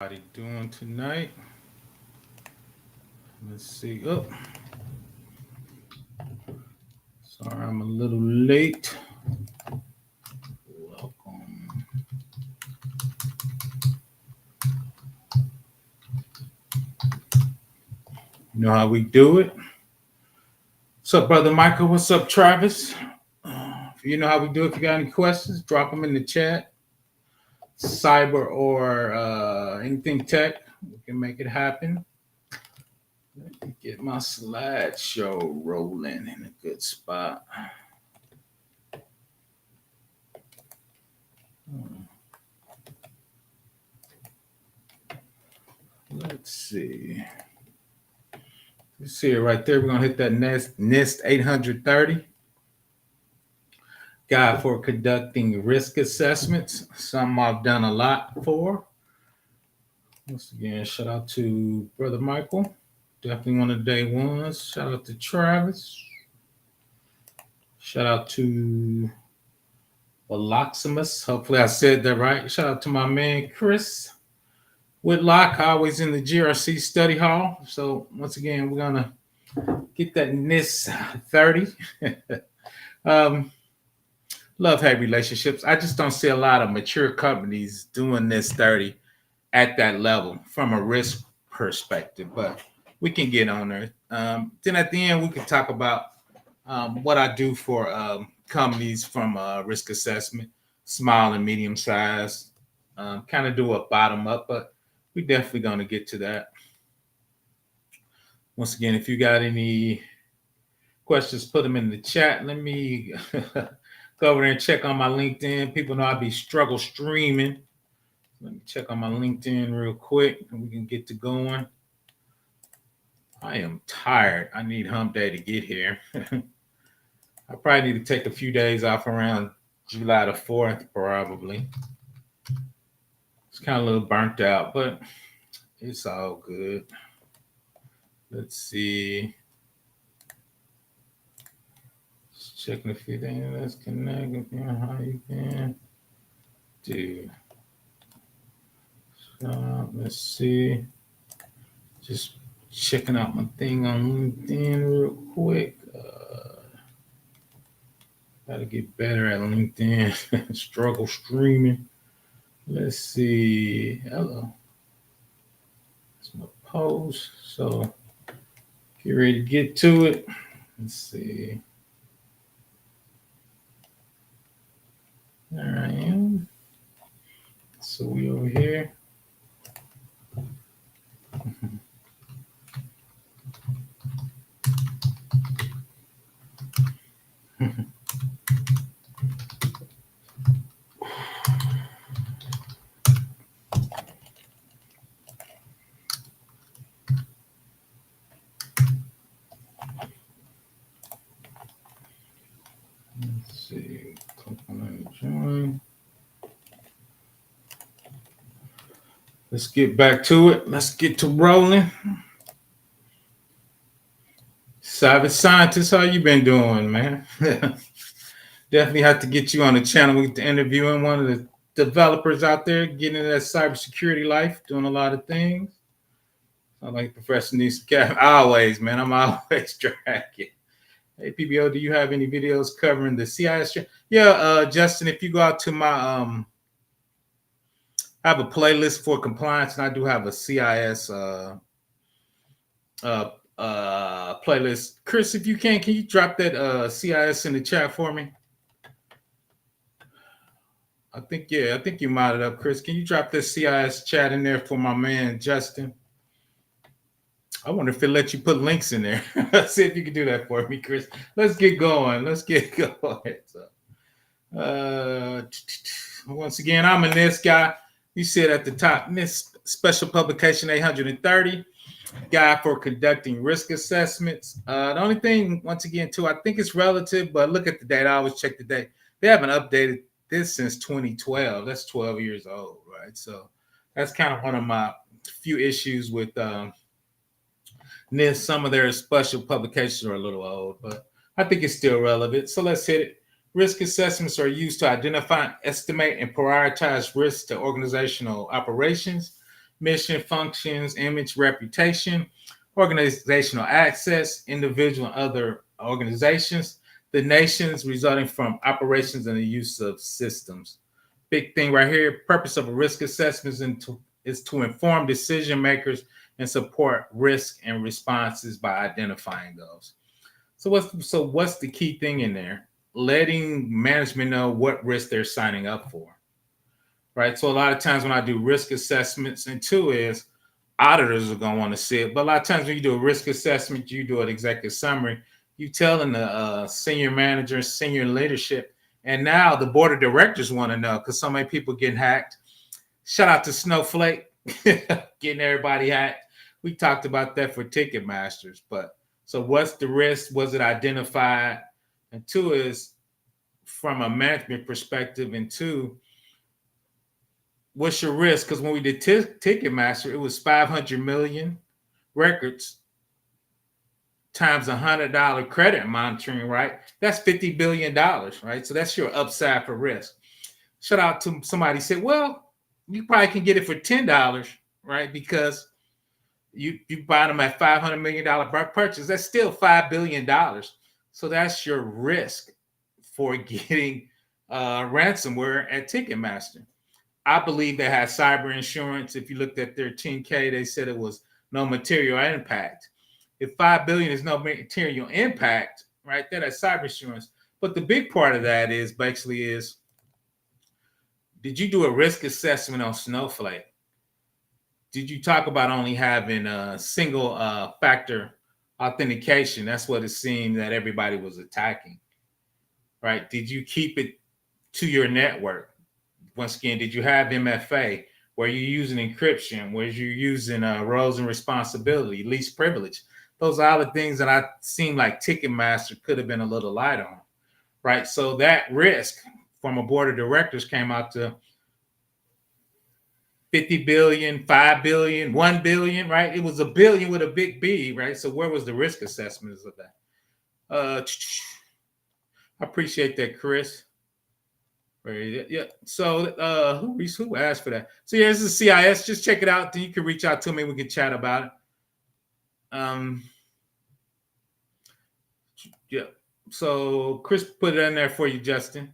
Everybody doing tonight? Let's see. Oh, sorry, I'm a little late. Welcome. You know how we do it. What's up, brother Michael? What's up, Travis? You know how we do it. If you got any questions, drop them in the chat. Cyber or anything tech, we can make it happen. Let me get my slideshow rolling in a good spot. Let's see. You see it right there. We're going to hit that NIST 830. Guide for conducting risk assessments. Some I've done a lot for. Once again, shout out to Brother Michael. Definitely one of the day ones. Shout out to Travis. Shout out to Aloximus. Hopefully I said that right. Shout out to my man Chris Whitlock, always in the GRC study hall. So once again, we're going to get that NIST 30. Love-hate relationships. I just don't see a lot of mature companies doing this 30 at that level from a risk perspective, but we can get on there. Then at the end, we can talk about what I do for companies from risk assessment, small and medium size, kind of do a bottom up, but we're definitely going to get to that. Once again, if you got any questions, put them in the chat. Let me go over there and check on my LinkedIn. People know I be struggle streaming. Let me check on my LinkedIn real quick and we can get to going. I am tired. I need hump day to get here. I probably need to take a few days off around July the 4th, probably. It's kind of a little burnt out, but it's all good. Let's see. Just checking if it ain't let's connect with you, how you can do. Let's see. Just checking out my thing on LinkedIn real quick. Gotta get better at LinkedIn. Struggle streaming. Let's see. Hello. That's my post. So get ready to get to it. Let's see. There I am. So we over here. Let's see. Click on that join. Let's get back to it. Let's get to rolling. Cyber scientist, how you been doing, man? Definitely have to get you on the channel. We get to interviewing one of the developers out there, getting into that cybersecurity life, doing a lot of things. I like Professor needs to cap. Always, man. I'm always tracking. Hey, PBO, do you have any videos covering the CIS? Yeah, Justin, if you go out to my I have a playlist for compliance, and I do have a CIS playlist. Chris, if you can you drop that CIS in the chat for me? I think you modded up, Chris. Can you drop this CIS chat in there for my man Justin? I wonder if it lets you put links in there. Let's see if you can do that for me, Chris. Let's get going. So, once again, I'm a NIST guy. You said at the top, NIST Special Publication 830, Guide for Conducting Risk Assessments. The only thing, once again, too, I think it's relative, but look at the date. I always check the date. They haven't updated this since 2012. That's 12 years old, right? So that's kind of one of my few issues with NIST. Some of their special publications are a little old, but I think it's still relevant. So let's hit it. Risk assessments are used to identify, estimate, and prioritize risks to organizational operations. mission, functions, image, reputation, organizational access, individual and other organizations, the nations resulting from operations and the use of systems. Big thing right here, purpose of a risk assessment is to inform decision makers and support risk and responses by identifying those. So what's the key thing in there? Letting management know what risk they're signing up for, right? So a lot of times when I do risk assessments, and two is auditors are going to want to see it. But a lot of times when you do a risk assessment, you do an executive summary, you telling the senior manager, senior leadership, and now the board of directors want to know because so many people getting hacked. Shout out to Snowflake getting everybody hacked. We talked about that for Ticketmasters, but so what's the risk? Was it identified? And two is from a management perspective, and two, what's your risk? Because when we did Ticketmaster, it was 500 million records times $100 credit monitoring, right? That's $50 billion, right? So that's your upside for risk. Shout out to somebody said, well, you probably can get it for $10, right? Because you buy them at $500 million purchase. That's still $5 billion. So that's your risk for getting ransomware at Ticketmaster. I believe they had cyber insurance. If you looked at their 10K, they said it was no material impact. If 5 billion is no material impact, right, that is cyber insurance. But the big part of that is basically is, did you do a risk assessment on Snowflake? Did you talk about only having a single factor authentication? That's what it seemed that everybody was attacking, right? Did you keep it to your network? Once again, did you have MFA? Were you using encryption? Were you using roles and responsibility, least privilege? Those are all the things that I seem like Ticketmaster could have been a little light on, right? So that risk from a board of directors came out to 50 billion, 5 billion, 1 billion, right? It was a billion with a big B, right? So where was the risk assessment of that? I appreciate that, Chris. Yeah. So who asked for that? So yeah, this is CIS. Just check it out. Then you can reach out to me. We can chat about it. Yeah. So Chris put it in there for you, Justin.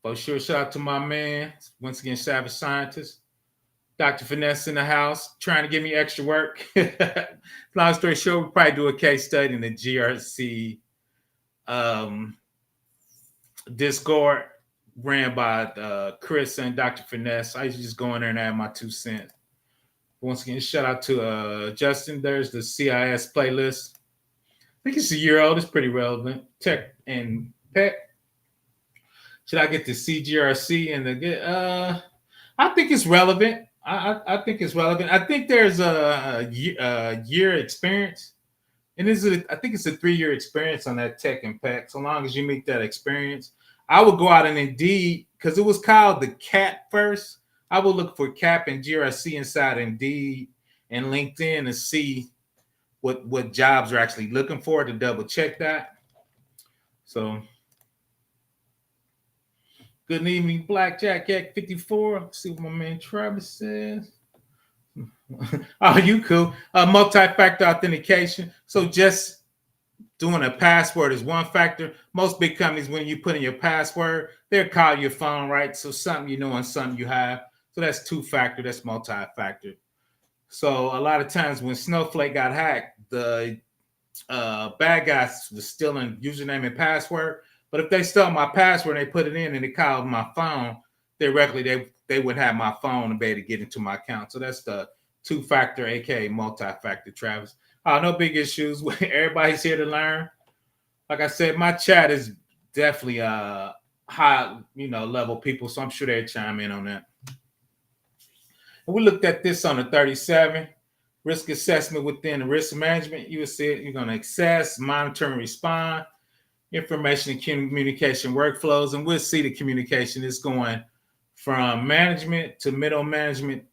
For sure. Shout out to my man. Once again, Savage Scientist. Dr. Finesse in the house, trying to give me extra work. Long story short, we'll probably do a case study in the GRC Discord ran by Chris and Dr. Finesse. I used to just go in there and add my 2 cents. Once again, shout out to Justin. There's the CIS playlist. I think it's a year old. It's pretty relevant. Tech and Pet. Should I get the CGRC and the I think it's relevant. I think it's relevant. I think there's a year experience. And I think it's a 3-year experience on that tech impact. So long as you meet that experience, I would go out and Indeed, because it was called the CAP first. I would look for CAP and GRC inside Indeed and LinkedIn to see what jobs are actually looking for, to double check that. So good evening, Blackjack Act 54. Let's see what my man Travis says. Oh, you cool. Multi-factor authentication. So just doing a password is one factor. Most big companies, when you put in your password, they'll call your phone, right? So something you know and something you have. So that's 2-factor. That's multi-factor. So a lot of times when Snowflake got hacked, the bad guys were stealing username and password. But if they stole my password and they put it in and they called my phone, theoretically they would have my phone and be able to get into my account. So that's the 2-factor, aka multi-factor, Travis. No big issues. Everybody's here to learn. Like I said, my chat is definitely high, level people, so I'm sure they'll chime in on that. And we looked at this on the 37. Risk assessment within the risk management. You would see it. You're going to assess, monitor, and respond. Information and communication workflows. And we'll see the communication is going from management to middle management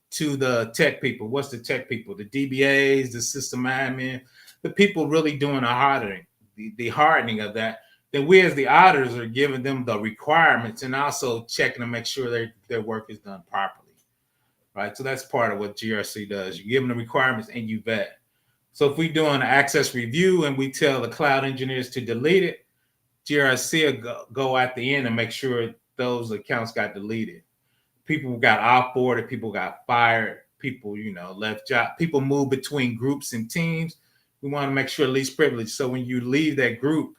to the tech people. What's the tech people? The DBAs, the system admin, the people really doing the hardening, the hardening of that. Then we as the auditors are giving them the requirements and also checking to make sure their work is done properly. right? So that's part of what GRC does. You give them the requirements and you vet. So if we're doing an access review and we tell the cloud engineers to delete it, GRC will go at the end and make sure those accounts got deleted. People got offboarded, people got fired, people, left job, people move between groups and teams. We want to make sure least privilege. So when you leave that group,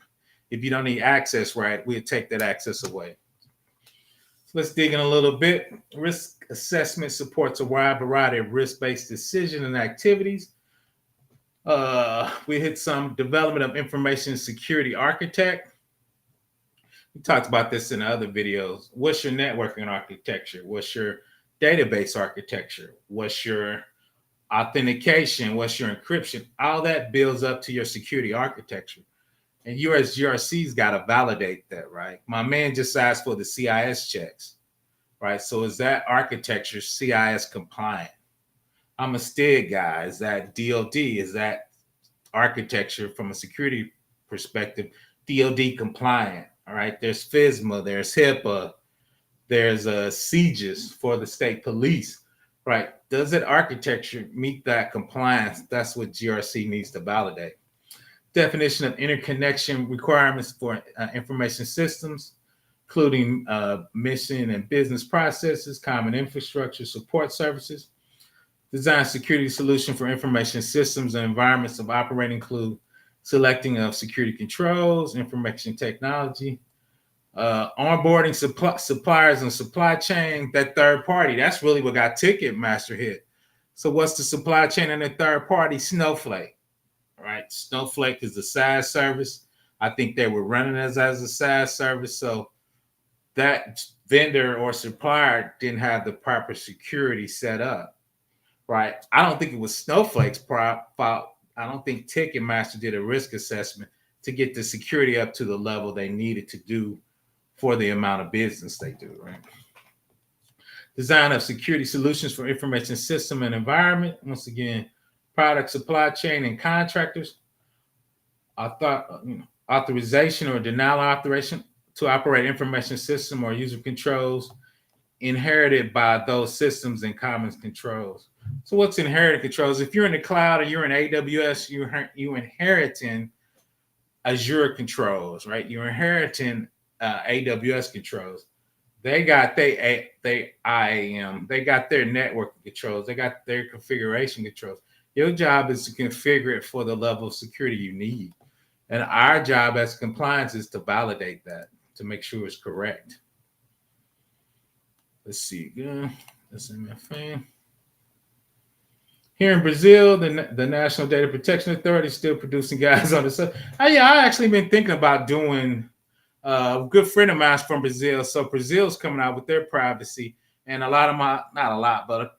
if you don't need access right, we'll take that access away. So let's dig in a little bit. Risk assessment supports a wide variety of risk-based decisions and activities. We hit some development of information security architect. We talked about this in other videos. What's your networking architecture? What's your database architecture? What's your authentication? What's your encryption? All that builds up to your security architecture. And you as GRC's got to validate that, right? My man just asked for the CIS checks, right? So is that architecture CIS compliant? I'm a STIG guy. Is that DOD? Is that architecture from a security perspective, DOD compliant? All right, there's FISMA, there's HIPAA, there's CJIS for the state police, right? Does that architecture meet that compliance? That's what GRC needs to validate. Definition of interconnection requirements for information systems, including mission and business processes, common infrastructure, support services. Design security solution for information systems and environments of operating include selecting of security controls, information technology, onboarding suppliers and supply chain, that third party. That's really what got Ticketmaster hit. So what's the supply chain and the third party? Snowflake, right? Snowflake is a SaaS service. I think they were running as a SaaS service. So that vendor or supplier didn't have the proper security set up, right? I don't think it was Snowflake's fault. I don't think Ticketmaster did a risk assessment to get the security up to the level they needed to do for the amount of business they do, right? Design of security solutions for information system and environment. Once again, product supply chain and contractors. I thought, authorization or denial of authorization to operate information system or user controls inherited by those systems and common controls. So what's inherited controls? If you're in the cloud or you're in AWS, you're inheriting Azure controls, right? You're inheriting AWS controls. They got their IAM, they got their network controls, they got their configuration controls. Your job is to configure it for the level of security you need. And our job as compliance is to validate that, to make sure it's correct. Let's see. That's MFA. Here in Brazil, the National Data Protection Authority is still producing guides on this. I actually been thinking about doing a good friend of mine from Brazil. So Brazil's coming out with their privacy. And a lot of not a lot, but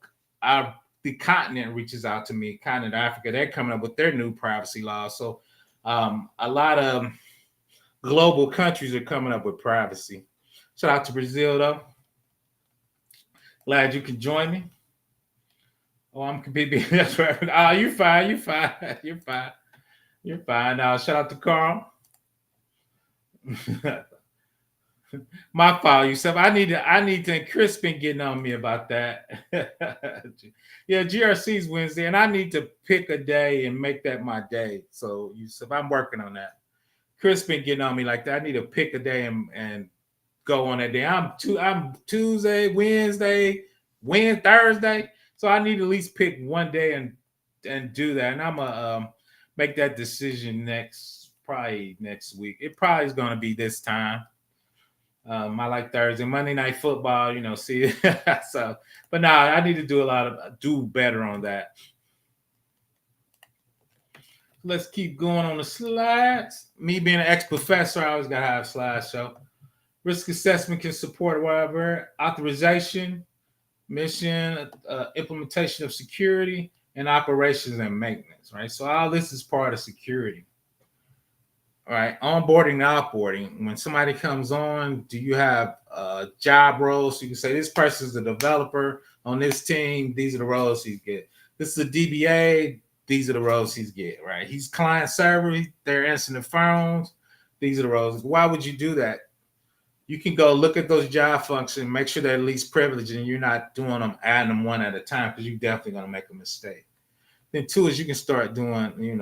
the continent reaches out to me, continent Africa. They're coming up with their new privacy laws. So a lot of global countries are coming up with privacy. Shout out to Brazil, though. Glad you could join me. Oh, I'm completely. That's right. Oh, you're fine. You're fine. You're fine. You're fine. Now, shout out to Carl. My fault, Yusuf. I need to. Chris been getting on me about that. Yeah, GRC's Wednesday, and I need to pick a day and make that my day. So, Yusuf, I'm working on that. Chris been getting on me like that. I need to pick a day and go on that day. I'm Tuesday, Wednesday, Thursday. So I need to at least pick one day and do that. And I'm gonna make that decision probably next week. It probably is gonna be this time. I like Thursday, Monday Night Football. See. So, but now I need to do better on that. Let's keep going on the slides. Me being an ex-professor, I always gotta have slides. So, risk assessment can support whatever authorization, mission, implementation of security, and operations and maintenance, right? So all this is part of security. All right, onboarding and offboarding. When somebody comes on, do you have job roles? So you can say this person is the developer on this team. These are the roles he's get. This is a DBA. These are the roles he's get, right? He's client server. They're answering the phones. These are the roles. Why would you do that? you can go look at those job functions, make sure they're least privileged, and you're not doing them, adding them one at a time, because you're definitely going to make a mistake. Then two is you can start doing, doing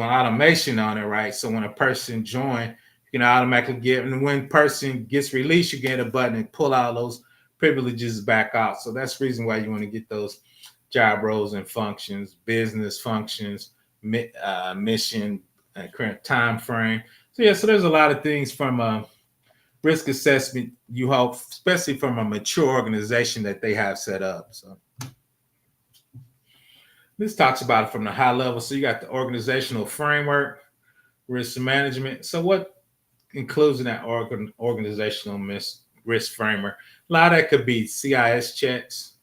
automation on it, right? So when a person joins, you can automatically get, and when person gets released, you get a button and pull out those privileges back out. So that's the reason why you want to get those job roles and functions, business functions, mission, current time frame. So yeah, so there's a lot of things from a risk assessment you hope, especially from a mature organization, that they have set up. So this talks about it from the high level. So you got the organizational framework, risk management. So what includes in that organizational risk framework? A lot of that could be CIS checks.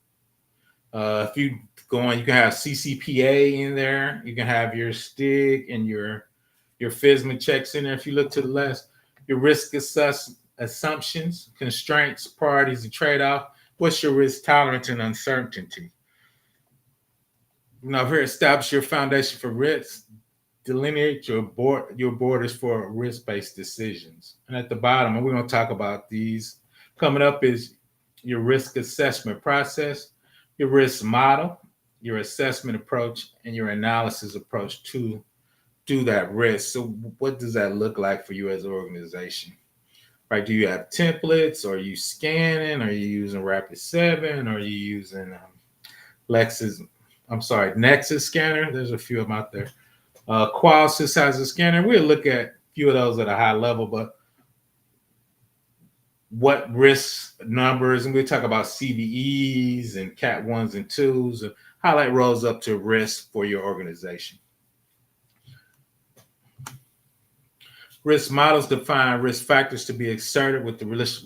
If you go on, you can have CCPA in there. You can have your STIG and your FISMA checks in there. If you look to the left, your risk assumptions, constraints, priorities, and trade-off. What's your risk tolerance and uncertainty? Here, establish your foundation for risk. Delineate your borders for risk-based decisions. And at the bottom, and we're going to talk about these coming up, is your risk assessment process, your risk model, your assessment approach, and your analysis approach to do that risk. So what does that look like for you as an organization? Right? Do you have templates? Or are you scanning? Are you using Rapid7? Or are you using Nexus scanner? There's a few of them out there. Qualsys has a scanner. We'll look at a few of those at a high level, but what risk numbers, and we'll talk about CVEs and CAT 1s and 2s, and how that rolls up to risk for your organization. Risk models define risk factors to be exerted with the risk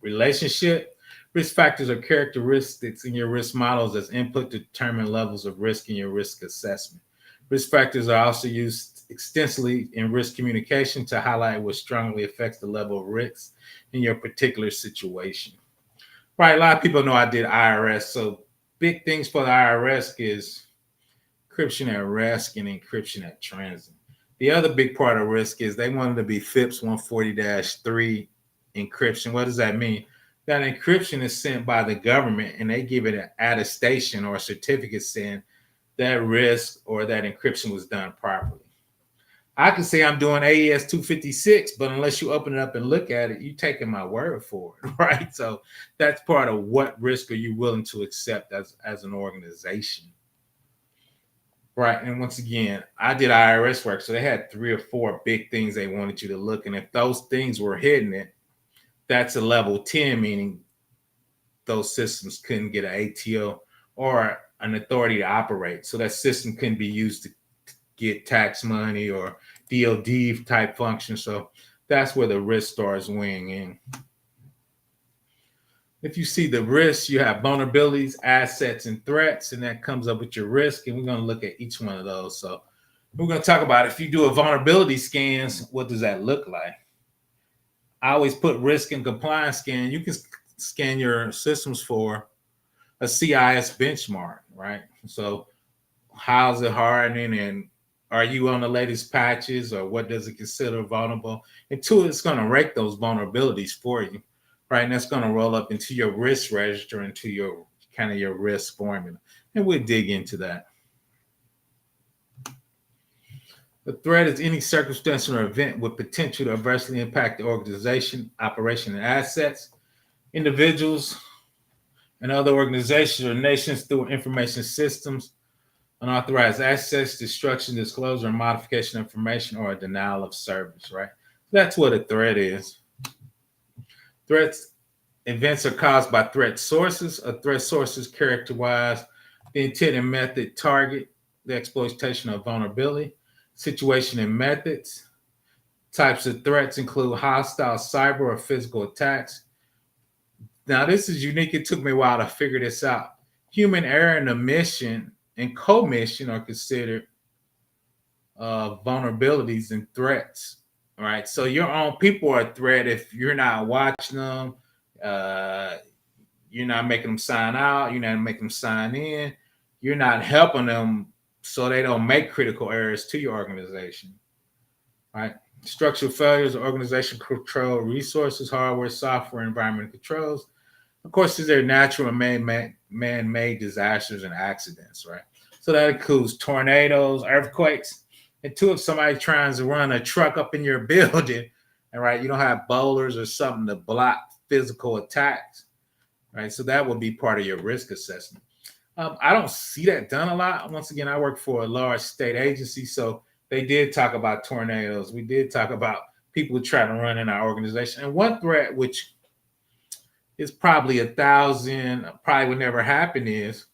relationship. Risk factors are characteristics in your risk models as input to determine levels of risk in your risk assessment. Risk factors are also used extensively in risk communication to highlight what strongly affects the level of risk in your particular situation. Right, a lot of people know I did IRS, so big things for the IRS is encryption at rest and encryption at transit. The other big part of risk is they wanted to be FIPS 140-3 encryption. What does that mean? That encryption is sent by the government, and they give it an attestation or a certificate saying that risk or that encryption was done properly. I can say I'm doing AES 256, but unless you open it up and look at it, you're taking my word for it, right? So that's part of what risk are you willing to accept as an organization, right? And once again, I did IRS work, so they had 3 or 4 big things they wanted you to look, and if those things were hidden, that's a level 10, meaning those systems couldn't get an ATO or an authority to operate. So that system couldn't be used to get tax money or DOD type functions. So that's where the risk starts weighing in. If you see the risks, you have vulnerabilities, assets, and threats, and that comes up with your risk. And we're going to look at each one of those. So we're going to talk about, if you do a vulnerability scans, what does that look like? I always put risk and compliance scan. You can scan your systems for a CIS benchmark, right? So how's it hardening, and are you on the latest patches, or what does it consider vulnerable? And 2, it's going to rate those vulnerabilities for you, right? And that's going to roll up into your risk register, into your kind of your risk formula. And we'll dig into that. The threat is any circumstance or event with potential to adversely impact the organization, operation, and assets, individuals, and other organizations or nations through information systems, unauthorized access, destruction, disclosure, or modification of information, or a denial of service, right? That's what a threat is. Threats, events are caused by threat sources. A threat source is characterized the intent and method, target, the exploitation of vulnerability, situation and methods. Types of threats include hostile cyber or physical attacks. Now, this is unique. It took me a while to figure this out. Human error and omission and commission are considered vulnerabilities and threats, right? So your own people are a threat if you're not watching them, you're not making them sign out, you're not making them sign in, you're not helping them so they don't make critical errors to your organization, right? Structural failures, organization control, resources, hardware, software, environmental controls. Of course, these are natural and man-made disasters and accidents, right? So that includes tornadoes, earthquakes, and two, if somebody tries to run a truck up in your building, and right, you don't have boulders or something to block physical attacks, right? So that would be part of your risk assessment. I don't see that done a lot. Once again, I work for a large state agency, so they did talk about tornadoes. We did talk about people trying to run in our organization. And one threat, which is probably 1,000, probably would never happen, is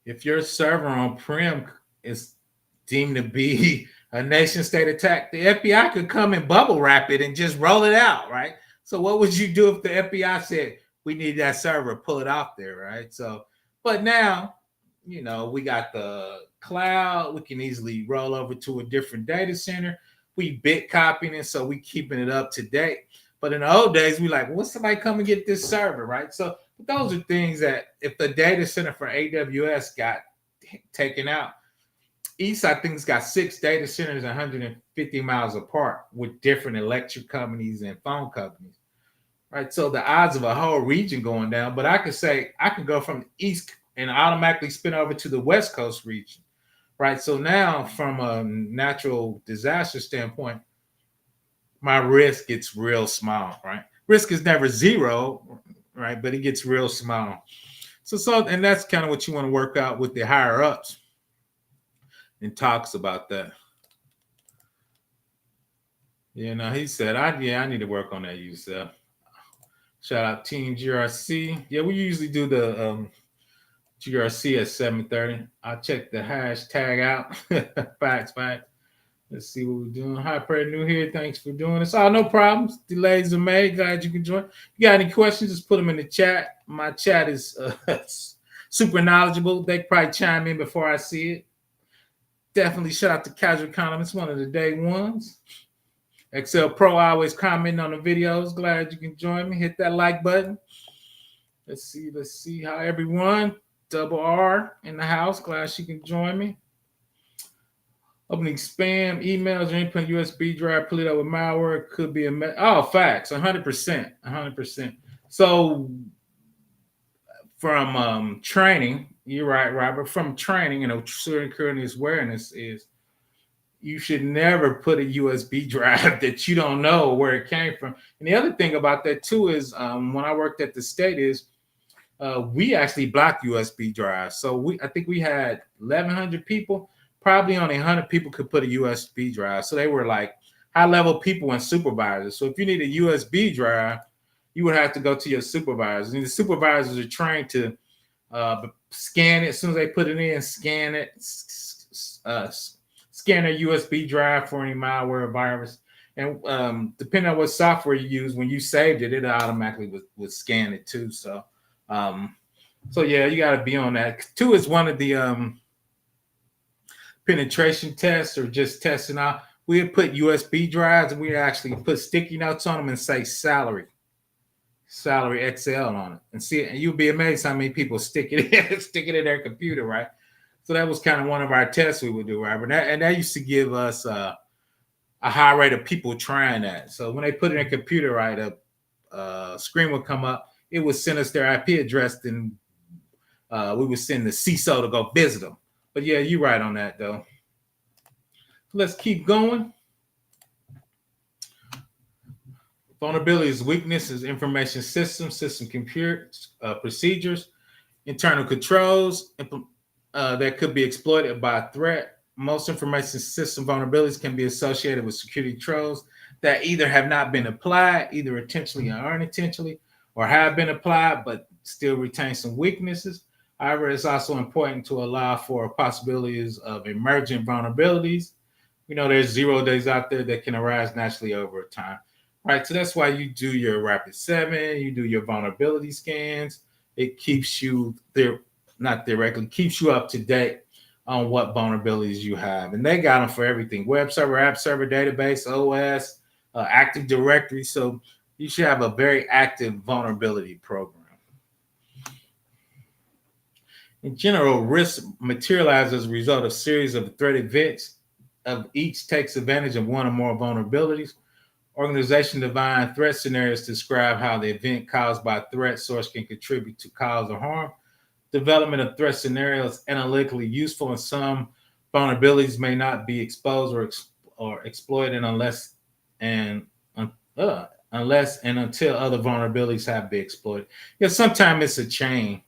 if your server on-prem is deemed to be a nation-state attack, the FBI could come and bubble wrap it and just roll it out, right? So what would you do if the FBI said, we need that server, pull it off there, right? So, but now, we got the cloud. We can easily roll over to a different data center. We bit copying it, so we keeping it up to date. But in the old days, we like, well, somebody come and get this server, right? So those are things that if the data center for AWS got taken out, East, I think, has got 6 data centers 150 miles apart with different electric companies and phone companies, right? So the odds of a whole region going down, but I could say I can go from the East and automatically spin over to the West Coast region, right? So now from a natural disaster standpoint, my risk gets real small, right? Risk is never zero, right? But it gets real small. So, and that's kind of what you want to work out with the higher ups and talks about that. He said, I need to work on that, Yusef. Shout out Team GRC. Yeah, we usually do the GRC at 7:30. I'll check the hashtag out. Facts. Let's see what we're doing. Hi, Prayer New here. Thanks for doing this. Oh, no problems. Delays are made. Glad you can join. If you got any questions, just put them in the chat. My chat is super knowledgeable. They probably chime in before I see it. Definitely shout out to Casual Economist, one of the day ones. Excel Pro always commenting on the videos. Glad you can join me. Hit that like button. Let's see how everyone. Double R in the house. Glad she can join me. Opening spam, emails, or input USB drive, pull it up with malware. Could be facts. 100%. So from training, you're right, Robert. From training, security awareness is you should never put a USB drive that you don't know where it came from. And the other thing about that too is when I worked at the state is we actually blocked USB drives. So I think we had 1,100 people. Probably only 100 people could put a USB drive. So they were like high-level people and supervisors. So if you need a USB drive, you would have to go to your supervisors. And the supervisors are trained to scan it. As soon as they put it in, scan it, scan a USB drive for any malware or virus. And depending on what software you use, when you saved it, it automatically would scan it too. So yeah, you got to be on that. 2 is one of the penetration tests or just testing out. We would put USB drives and we actually put sticky notes on them and say salary XL on it and see it. And you'll be amazed how many people stick it in their computer, right? So that was kind of one of our tests we would do, right? And that used to give us a high rate of people trying that. So when they put it in a computer, right, a screen would come up. It would send us their IP address, and we would send the CISO to go visit them. But yeah, you're right on that, though. Let's keep going. Vulnerabilities, weaknesses, information systems, system computer procedures, internal controls that could be exploited by a threat. Most information system vulnerabilities can be associated with security controls that either have not been applied, either intentionally or unintentionally, or have been applied but still retain some weaknesses. However, it's also important to allow for possibilities of emergent vulnerabilities. There's 0 days out there that can arise naturally over time, right? So that's why you do your Rapid7, you do your vulnerability scans. It keeps you keeps you up to date on what vulnerabilities you have. And they got them for everything: web server, app server, database, OS, Active Directory. So you should have a very active vulnerability program. In general, risk materializes as a result of a series of threat events of each takes advantage of one or more vulnerabilities. Organization define threat scenarios to describe how the event caused by a threat source can contribute to cause or harm. Development of threat scenarios analytically useful, and some vulnerabilities may not be exposed or exploited and unless and until other vulnerabilities have been exploited. Yeah, sometimes it's a chain,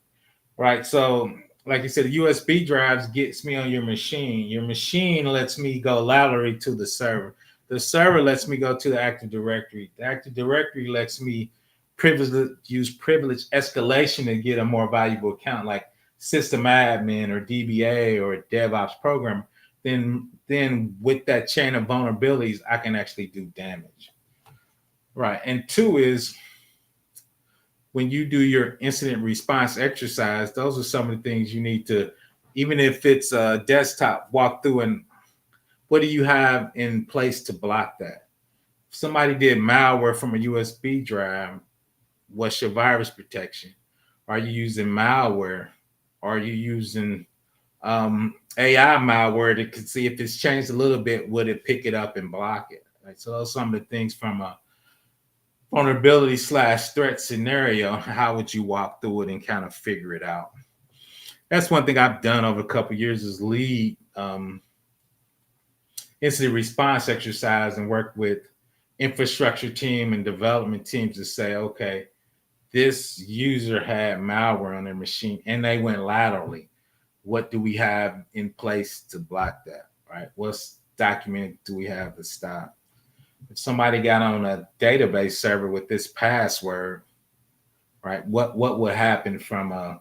right? So, like you said, the USB drives gets me on your machine. Your machine lets me go laterally to the server. The server lets me go to the Active Directory. The Active Directory lets me use privilege escalation to get a more valuable account, like system admin or DBA or a DevOps programmer. Then with that chain of vulnerabilities, I can actually do damage. Right. And two is when you do your incident response exercise, those are some of the things you need to, even if it's a desktop, walk through and what do you have in place to block that? If somebody did malware from a USB drive, what's your virus protection? Are you using malware? Are you using AI malware that could see if it's changed a little bit, would it pick it up and block it? Right? So those are some of the things from a vulnerability / threat scenario. How would you walk through it and kind of figure it out? That's one thing I've done over a couple of years is lead incident response exercise and work with infrastructure team and development teams to say, okay, this user had malware on their machine and they went laterally. What do we have in place to block that, right? What's documented do we have to stop? If somebody got on a database server with this password, right, what would happen from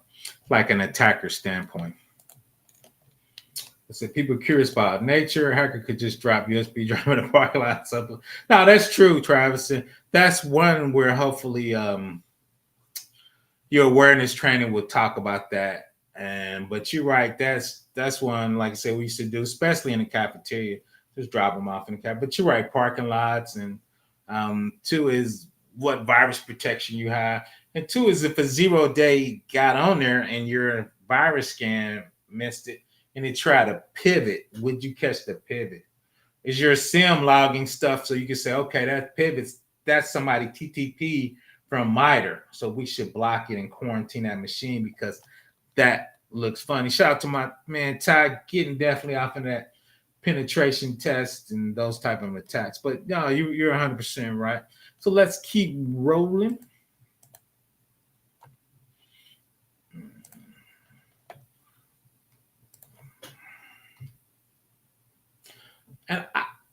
like an attacker standpoint? I said people are curious about nature. A hacker could just drop USB drive in a parking lot. Something. No, that's true, Travis. And that's one where hopefully your awareness training will talk about that. But you're right. That's one, like I said, we used to do, especially in the cafeteria. Just drop them off in the cab. But you're right, parking lots. And two is what virus protection you have. And two is if a 0-day got on there and your virus scan missed it and it tried to pivot, would you catch the pivot? Is your SIM logging stuff so you can say, okay, that pivots, that's somebody TTP from MITRE. So we should block it and quarantine that machine because that looks funny. Shout out to my man Ty getting definitely off of that penetration test and those type of attacks. But no, you're 100% right. So let's keep rolling. And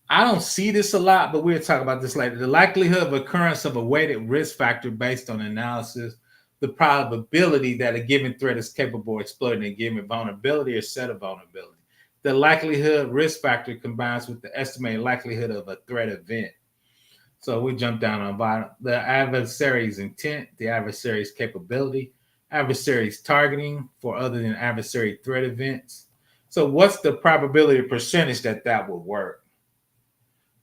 I don't see this a lot, but we'll talk about this later. The likelihood of occurrence of a weighted risk factor based on analysis, the probability that a given threat is capable of exploiting a given vulnerability or set of vulnerability. The likelihood risk factor combines with the estimated likelihood of a threat event. So we jump down on bottom. The adversary's intent, the adversary's capability, adversary's targeting for other than adversary threat events. So what's the probability percentage that will work?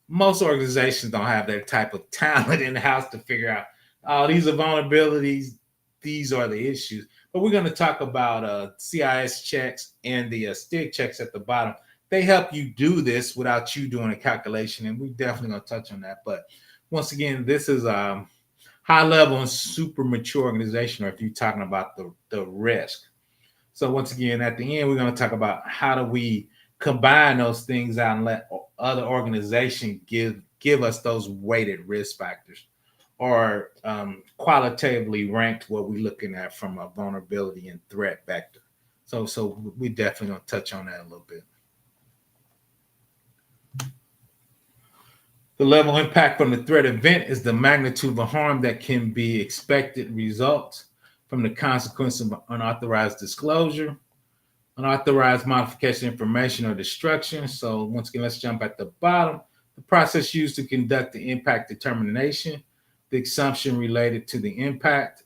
Most organizations don't have that type of talent in the house to figure out, oh, these are vulnerabilities, these are the issues. But we're going to talk about CIS checks and the Stigs checks at the bottom. They help you do this without you doing a calculation, and we're definitely going to touch on that. But once again, this is a high level and super mature organization, or if you're talking about the risk. So once again, at the end, we're going to talk about how do we combine those things out and let other organizations give us those weighted risk factors or qualitatively ranked what we're looking at from a vulnerability and threat vector. So we definitely going to touch on that a little bit. The level of impact from the threat event is the magnitude of the harm that can be expected results from the consequence of unauthorized disclosure, unauthorized modification of information or destruction. So once again, let's jump at the bottom. The process used to conduct the impact determination, the assumption related to the impact,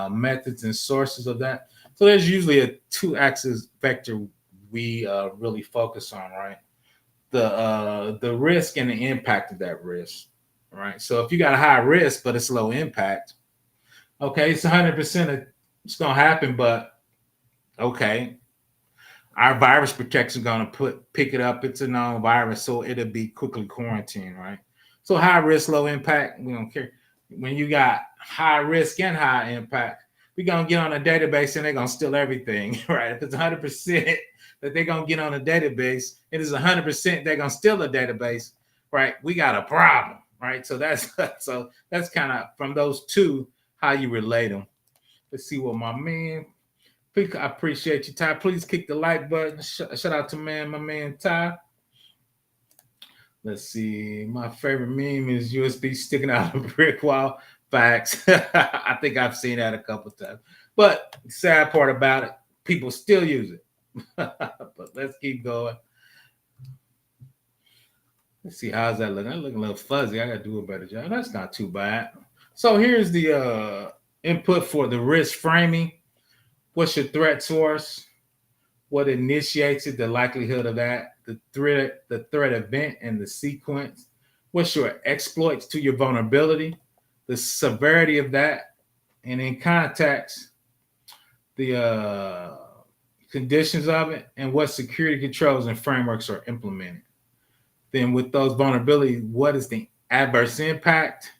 methods and sources of that. So there's usually a 2-axis vector we really focus on, right? The risk and the impact of that risk, right? So if you got a high risk, but it's low impact, okay, it's 100% it's going to happen, but okay. Our virus protection is going to pick it up. It's a known virus, so it'll be quickly quarantined, right? So high risk, low impact, we don't care. When you got high risk and high impact, we're going to get on a database and they're going to steal everything, right? If it's 100% that they're going to get on a database, it is 100% they're going to steal a database, right? We got a problem, right? So that's kind of from those two, how you relate them. Let's see what my man, I appreciate you, Ty. Please click the like button. Shout out to my man Ty. Let's see. My favorite meme is USB sticking out of a brick wall. Facts. I think I've seen that a couple of times. But the sad part about it, people still use it. But let's keep going. Let's see, how's that looking? That's looking a little fuzzy. I got to do a better job. That's not too bad. So here's the input for the risk framing. What's your threat source? What initiates it, the likelihood of that, the threat event and the sequence. What's your exploits to your vulnerability, the severity of that, and in context, the conditions of it, and what security controls and frameworks are implemented. Then with those vulnerabilities, what is the adverse impact?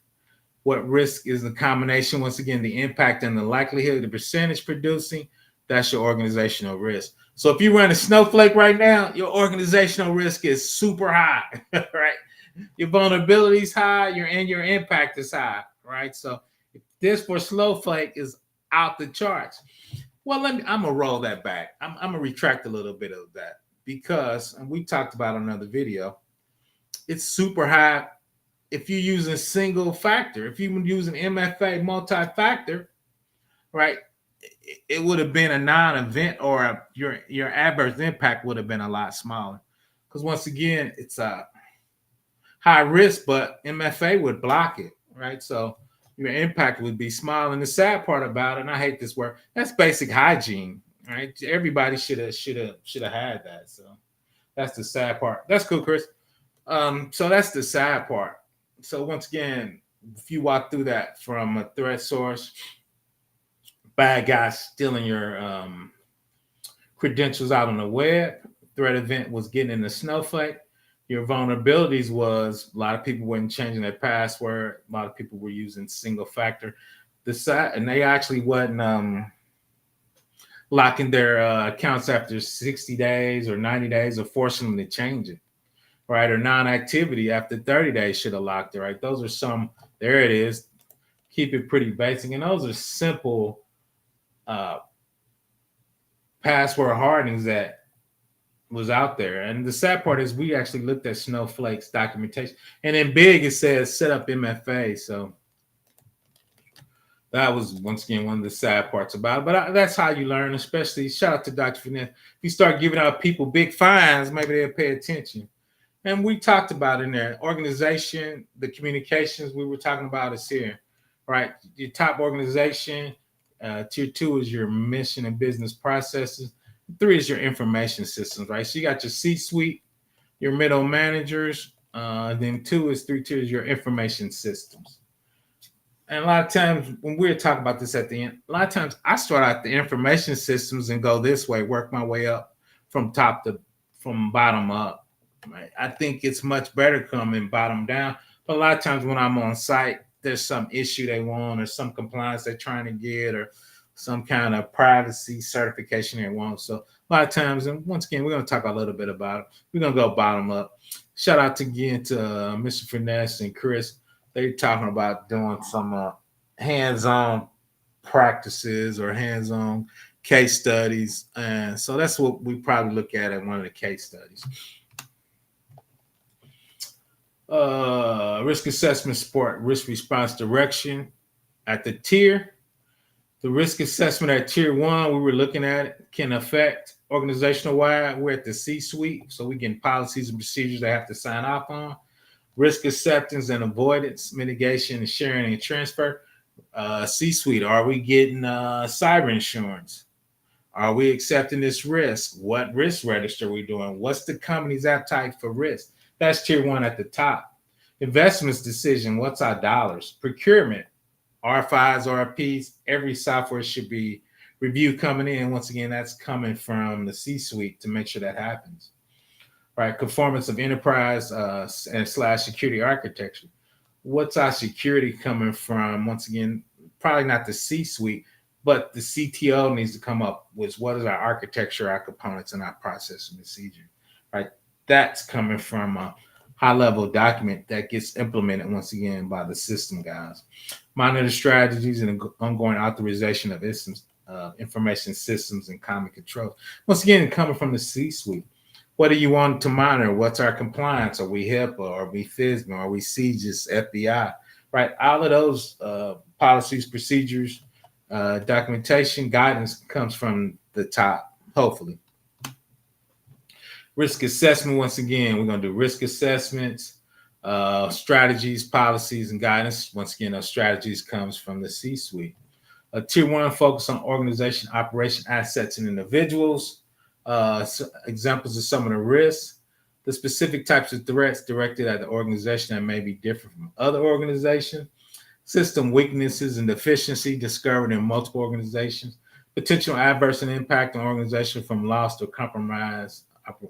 What risk is the combination? Once again, the impact and the likelihood, the percentage producing, that's your organizational risk. So if you run a snowflake right now, your organizational risk is super high, right? Your vulnerability is high, your impact is high, right? So if this for snowflake is out the charts. Well, I'm gonna roll that back. I'm gonna retract a little bit of that because, and we talked about another video, it's super high if you're using single factor. If you're using MFA multi-factor, right, it would have been a non-event, or your adverse impact would have been a lot smaller. Because once again, it's a high risk, but MFA would block it, right? So your impact would be small. And the sad part about it, and I hate this word, that's basic hygiene, right? Everybody should have had that. So that's the sad part. That's cool, Chris. So that's the sad part. So once again, if you walk through that from a threat source, bad guys stealing your credentials out on the web, threat event was getting in the snowflake, your vulnerabilities was a lot of people weren't changing their password, a lot of people were using single factor, and they actually wasn't locking their accounts after 60 days or 90 days, or forcing them to change it, right? Or non-activity after 30 days should have locked it, right? Those are some, there it is. Keep it pretty basic. And those are simple password hardenings that was out there. And the sad part is we actually looked at Snowflake's documentation, and in big it says set up MFA. So that was once again one of the sad parts about it. But that's how you learn. Especially shout out to Dr. Finesse. If you start giving out people big fines, maybe they'll pay attention. And we talked about in there, organization, the communications we were talking about is here, right? Your top organization, tier 2 is your mission and business processes. 3 is your information systems, right? So you got your C-suite, your middle managers, then 3 tiers, your information systems. And a lot of times when we're talking about this at the end, a lot of times I start out the information systems and go this way, work my way up from bottom up. Right? I think it's much better coming bottom down. But a lot of times when I'm on site, there's some issue they want, or some compliance they're trying to get, or some kind of privacy certification they want. So a lot of times, and once again, we're going to talk a little bit about it. We're going to go bottom up. Shout out again to Mr. Finesse and Chris. They're talking about doing some hands-on practices or hands-on case studies. And so that's what we probably look at one of the case studies. Risk assessment support, risk response direction at the tier. The risk assessment at tier 1, we were looking at it, can affect organizational wide. We're at the C-suite, so we get policies and procedures they have to sign off on. Risk acceptance and avoidance, mitigation and sharing and transfer. C-suite, are we getting cyber insurance? Are we accepting this risk? What risk register are we doing? What's the company's appetite for risk? That's tier 1 at the top. Investments decision, what's our dollars? Procurement, RFIs, RFPs, every software should be review coming in. Once again, that's coming from the C-suite to make sure that happens. Right, conformance of enterprise and / security architecture. What's our security coming from? Once again, probably not the C-suite, but the CTO needs to come up with what is our architecture, our components, and our process and procedure. Right, that's coming from a high-level document that gets implemented once again by the system guys. Monitor strategies and ongoing authorization of information systems and common controls. Once again, coming from the C-suite. What do you want to monitor? What's our compliance? Are we HIPAA? Are we FISMA? Are we CGIS, FBI? Right? All of those policies, procedures, documentation, guidance comes from the top, hopefully. Risk assessment, once again, we're going to do risk assessments, strategies, policies, and guidance. Once again, those strategies comes from the C-suite. Tier 1, focus on organization, operation, assets, and individuals. Examples of some of the risks, the specific types of threats directed at the organization that may be different from other organizations, system weaknesses and deficiency discovered in multiple organizations, potential adverse impact on organization from lost or compromised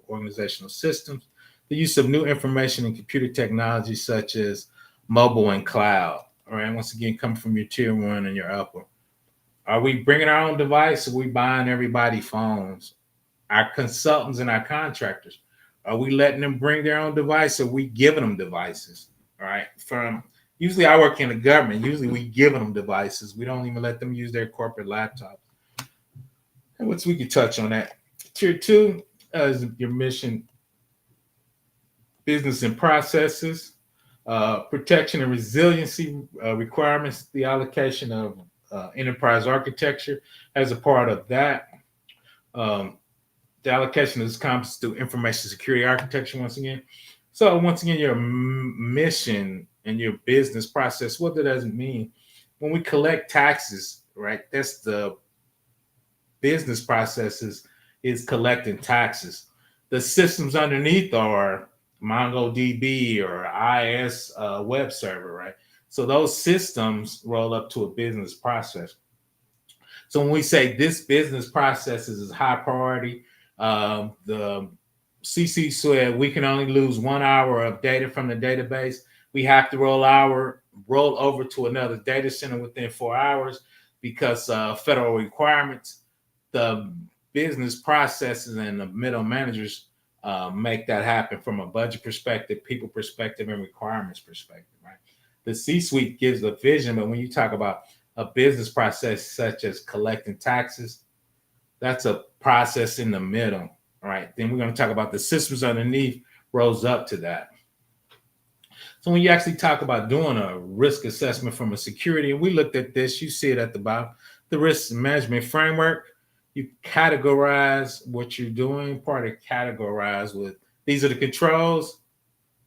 organizational systems, the use of new information and computer technology such as mobile and cloud. All right, once again, coming from your tier 1 and your upper. Are we bringing our own device? Or are we buying everybody phones? Our consultants and our contractors, are we letting them bring their own device, or are we giving them devices? All right. Usually I work in the government. Usually we give them devices. We don't even let them use their corporate laptops. And we could touch on that. Tier 2 is your mission, business and processes, protection and resiliency requirements, the allocation of enterprise architecture as a part of that. The allocation is encompassed through information security architecture once again. So once again, your mission and your business process, what does that mean? When we collect taxes, right, that's the business processes is collecting taxes. The systems underneath are MongoDB or IIS web server, right? So those systems roll up to a business process. So when we say this business process is high priority, the CC said we can only lose 1 hour of data from the database. We have to roll over to another data center within 4 hours because federal requirements. The business processes and the middle managers make that happen from a budget perspective, people perspective, and requirements perspective, right? The C-suite gives a vision, but when you talk about a business process such as collecting taxes, that's a process in the middle, right? Then we're going to talk about the systems underneath rose up to that. So when you actually talk about doing a risk assessment from a security, and we looked at this, you see it at the bottom, the risk management framework, you categorize what you're doing. Part of categorize with, these are the controls,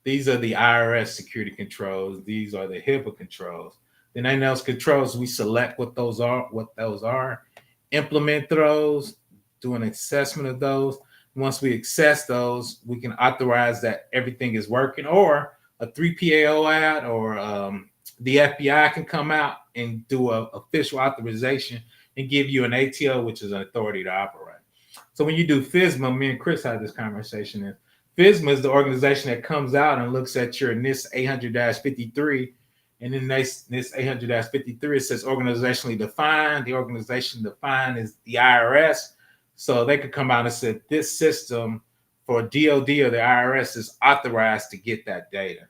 these are the IRS security controls, these are the HIPAA controls. Then in those controls, we select what those are, implement those, do an assessment of those. Once we assess those, we can authorize that everything is working, or a 3PAO ad or the FBI can come out and do an official authorization and give you an ATO, which is an authority to operate. So when you do FISMA, me and Chris had this conversation, and FISMA is the organization that comes out and looks at your NIST 800-53, and in NIST 800-53, it says organizationally defined. The organization defined is the IRS. So they could come out and say this system for DOD or the IRS is authorized to get that data.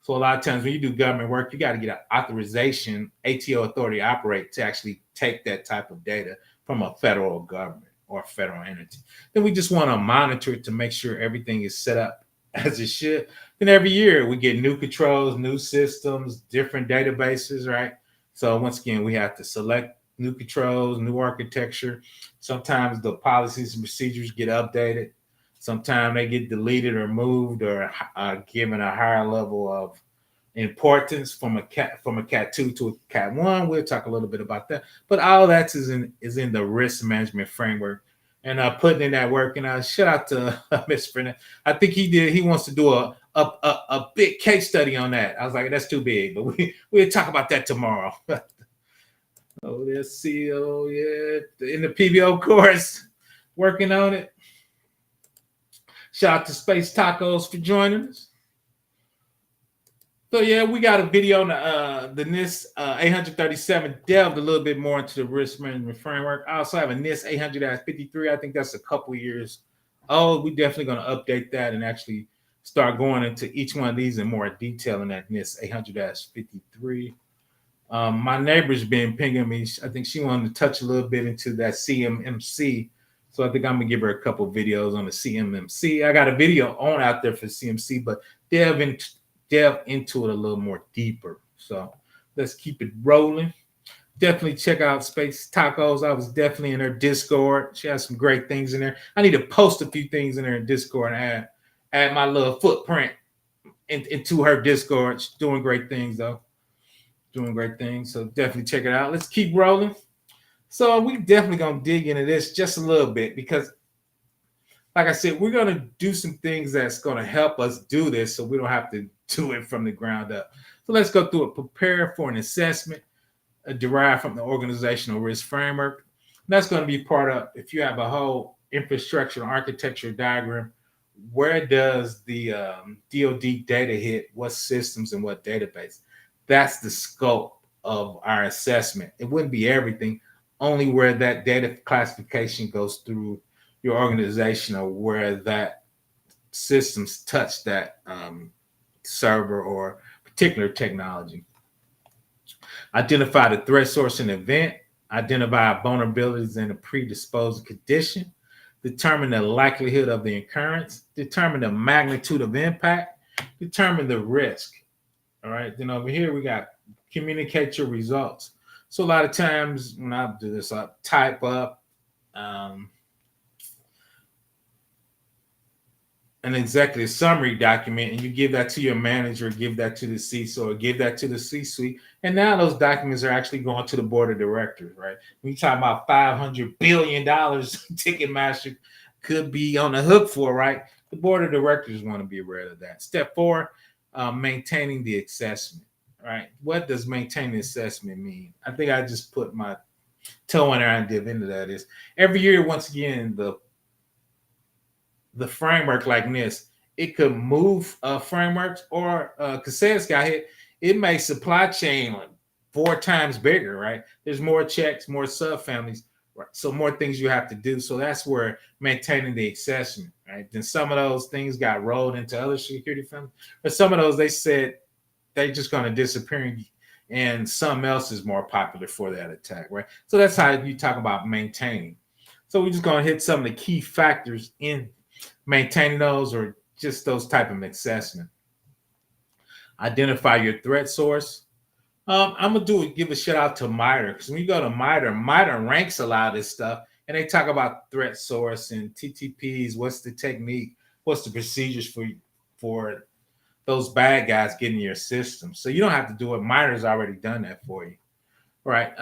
So a lot of times when you do government work, you got to get an authorization, ATO, authority to operate, to actually take that type of data from a federal government or federal entity. Then we just want to monitor it to make sure everything is set up as it should. Then every year we get new controls, new systems, different databases, right? So once again, we have to select new controls, new architecture. Sometimes the policies and procedures get updated. Sometimes they get deleted or moved or given a higher level of importance from a Cat 2 to a Cat 1. We'll talk a little bit about that. But all that is in the risk management framework. And putting in that work. And shout out to Mr. Fernandez. I think he wants to do a big case study on that. I was like, that's too big, but we'll talk about that tomorrow. Oh, there's CEO, yeah, in the PBO course, working on it. Shout out to Space Tacos for joining us. So yeah, we got a video on the NIST 837, delved a little bit more into the risk management framework. I also have a NIST 800-53. I think that's a couple years old. We definitely going to update that and actually start going into each one of these in more detail in that NIST 800-53. My neighbor's been pinging me. I think she wanted to touch a little bit into that CMMC. So I think I'm gonna give her a couple of videos on the CMMC. I got a video on out there for CMC, but delve into it a little more deeper. So let's keep it rolling. Definitely check out Space Tacos. I was definitely in her Discord. She has some great things in there. I need to post a few things in there in Discord and add my little footprint into her Discord. She's doing great things though. Doing great things. So definitely check it out. Let's keep rolling. So we definitely gonna dig into this just a little bit because, like I said, we're gonna do some things that's gonna help us do this, so we don't have to do it from the ground up. So let's go through it. Prepare for an assessment derived from the organizational risk framework. And that's going to be part of, if you have a whole infrastructure architecture diagram, where does the DoD data hit? What systems and what database? That's the scope of our assessment. It wouldn't be everything, only where that data classification goes through your organization or where that systems touch that server or particular technology. Identify the threat source and event, identify vulnerabilities in a predisposed condition, determine the likelihood of the occurrence, determine the magnitude of impact, determine the risk. All right, then over here we got communicate your results. So a lot of times when I do this, I type up an executive summary document and you give that to your manager, give that to the CISO, or give that to the C-suite. And now those documents are actually going to the board of directors, right? When you talk about $500 billion Ticketmaster could be on the hook for, right? The board of directors want to be aware of that. Step 4, maintaining the assessment, right? What does maintaining the assessment mean? I think I just put my toe in there and dive into that. Is every year, once again, the framework like this, it could move frameworks or cassettes got hit. It makes supply chain like 4 times bigger, right? There's more checks, more subfamilies, right? So more things you have to do. So that's where maintaining the assessment, right? Then some of those things got rolled into other security families, but some of those they said they're just going to disappear and something else is more popular for that attack, right? So that's how you talk about maintaining. So we're just going to hit some of the key factors in maintaining those or just those type of assessment. Identify your threat source. I'm gonna give a shout out to MITRE because when you go to MITRE ranks a lot of this stuff and they talk about threat source and TTPs. What's the technique? What's the procedures for those bad guys getting your system? So you don't have to do it. MITRE's already done that for you, right?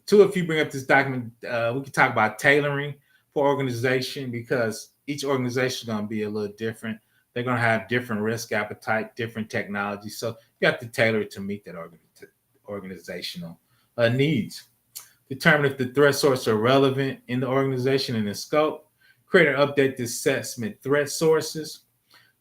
2, if you bring up this document, we can talk about tailoring for organization because each organization is going to be a little different. They're going to have different risk appetite, different technology. So you have to tailor it to meet that organizational needs. Determine if the threat sources are relevant in the organization and in scope. Create or update the assessment threat sources.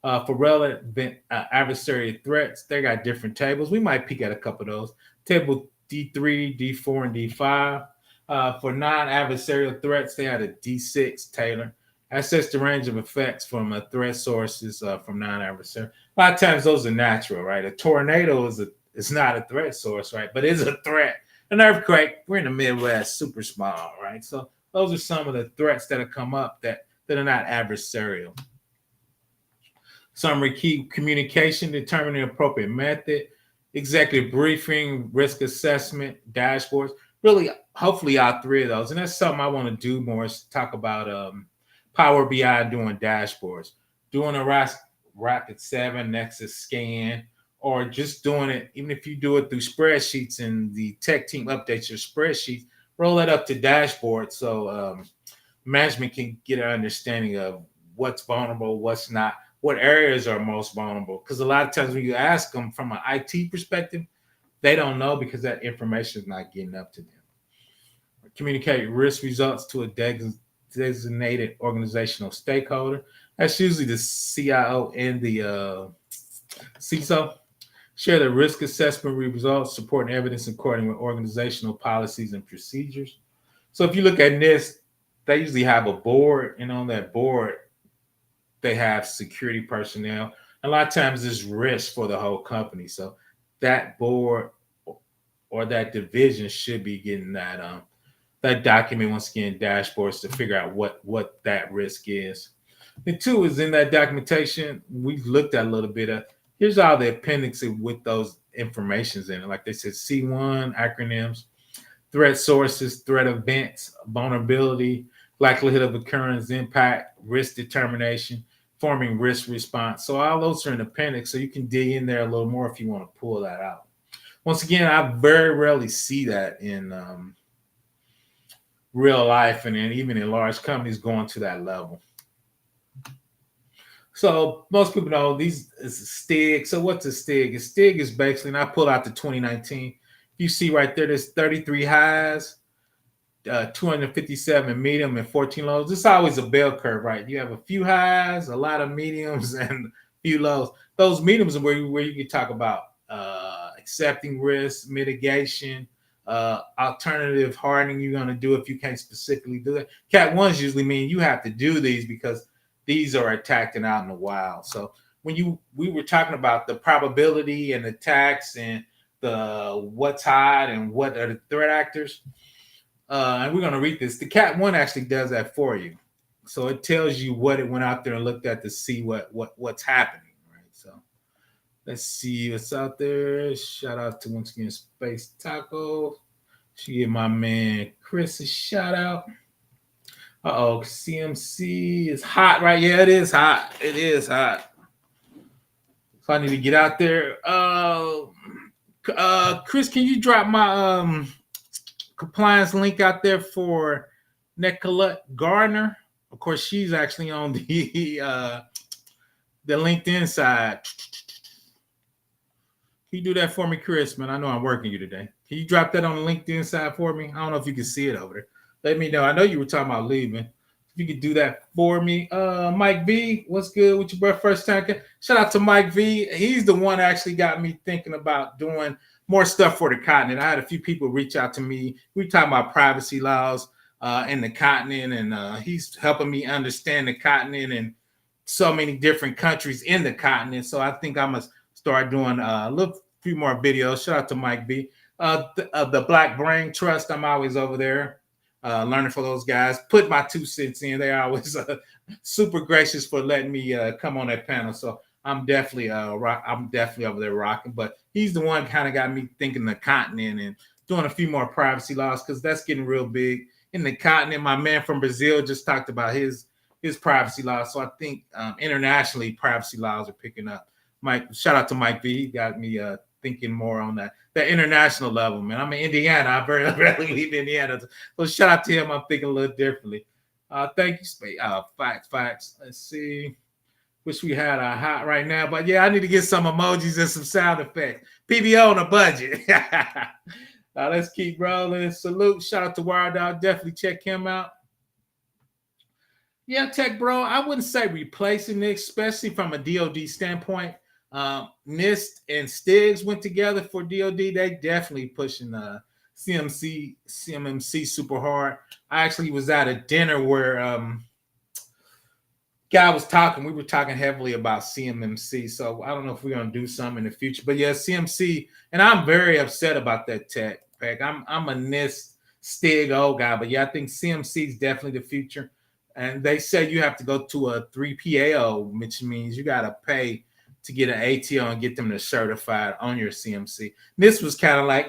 For relevant adversary threats, they got different tables. We might peek at a couple of those. Table D3, D4, and D5. For non-adversarial threats, they had a D6 tailor. Assess the range of effects from threat sources from non-adversarial. A lot of times those are natural, right? A tornado is not a threat source, right? But it's a threat. An earthquake, we're in the Midwest, super small, right? So those are some of the threats that have come up that are not adversarial. Summary key communication, determining the appropriate method, executive briefing, risk assessment, dashboards. Really, hopefully all 3 of those. And that's something I want to do more is talk about Power BI doing dashboards, doing a Rapid7 Nexus scan, or just doing it, even if you do it through spreadsheets and the tech team updates your spreadsheets, roll that up to dashboards so management can get an understanding of what's vulnerable, what's not, what areas are most vulnerable. Because a lot of times when you ask them from an IT perspective, They don't know because that information is not getting up to them. Communicate risk results to a designated organizational stakeholder. That's usually the CIO and the CISO. Share the risk assessment results, supporting evidence according with organizational policies and procedures. So if you look at NIST, they usually have a board, and on that board, they have security personnel. A lot of times it's risk for the whole company. So that board or that division should be getting that document, once again, dashboards to figure out what that risk is. And two is in that documentation, we've looked at a little bit of, here's all the appendix with those informations in it. Like they said, C1 acronyms, threat sources, threat events, vulnerability, likelihood of occurrence, impact, risk determination, forming risk response. So all those are in the appendix, so you can dig in there a little more if you want to pull that out. Once again, I very rarely see that in real life, and then even in large companies going to that level. So most people know these is a Stig. So what's a Stig? A Stig is basically, and I pull out the 2019. You see right there, there's 33 highs, 257 medium, and 14 lows. This is always a bell curve, right? You have a few highs, a lot of mediums, and a few lows. Those mediums are where you can talk about accepting risk, mitigation, alternative hardening you're going to do if you can't specifically do it. Cat 1s usually mean you have to do these because these are attacked and out in the wild. So when we were talking about the probability and attacks and the what's hot and what are the threat actors, and we're going to read this. The Cat 1 actually does that for you. So it tells you what it went out there and looked at to see what's happening, right? So let's see what's out there. Shout out to, once again, Space Taco. She give my man Chris a shout out. Uh-oh, CMC is hot, right? Yeah, it is hot. It is hot. So I need to get out there. Chris, can you drop my compliance link out there for Nicolette Gardner? Of course, she's actually on the LinkedIn side. Can you do that for me, Chris? Man, I know I'm working you today. Can you drop that on the LinkedIn side for me? I don't know if you can see it over there. Let me know. I know you were talking about leaving. If you could do that for me. Mike V, what's good with your bro? First time. Shout out to Mike V. He's the one that actually got me thinking about doing more stuff for the continent. I had a few people reach out to me. We talking about privacy laws in the continent, and he's helping me understand the continent and so many different countries in the continent. So I think I'm going to start doing a little few more videos. Shout out to Mike V. The Black Brain Trust, I'm always over there. Learning for those guys, put my 2 cents in. They're always super gracious for letting me come on that panel. So I'm definitely over there rocking. But he's the one kind of got me thinking the continent and doing a few more privacy laws because that's getting real big in the continent. My man from Brazil just talked about his privacy laws. So I think internationally privacy laws are picking up. Mike, shout out to Mike V. He got me thinking more on that international level, man. I'm in Indiana. I very rarely leave Indiana. So shout out to him. I'm thinking a little differently. Thank you, Facts. Let's see. Wish we had a hot right now, but yeah, I need to get some emojis and some sound effects. PBO on a budget. Let's keep rolling. Salute. Shout out to Wild Dog. Definitely check him out. Yeah, Tech Bro, I wouldn't say replacing it, especially from a DoD standpoint. NIST and Stigs went together for DoD. They definitely pushing CMMC super hard. I actually was at a dinner where guy was talking. We were talking heavily about CMMC. So I don't know if we're gonna do something in the future. But yeah, CMC, and I'm very upset about that tech pack. I'm a NIST Stig old guy, but yeah, I think CMC is definitely the future. And they say you have to go to a 3PAO, which means you gotta pay to get an ATO and get them to certify on your CMC. This was kind of like,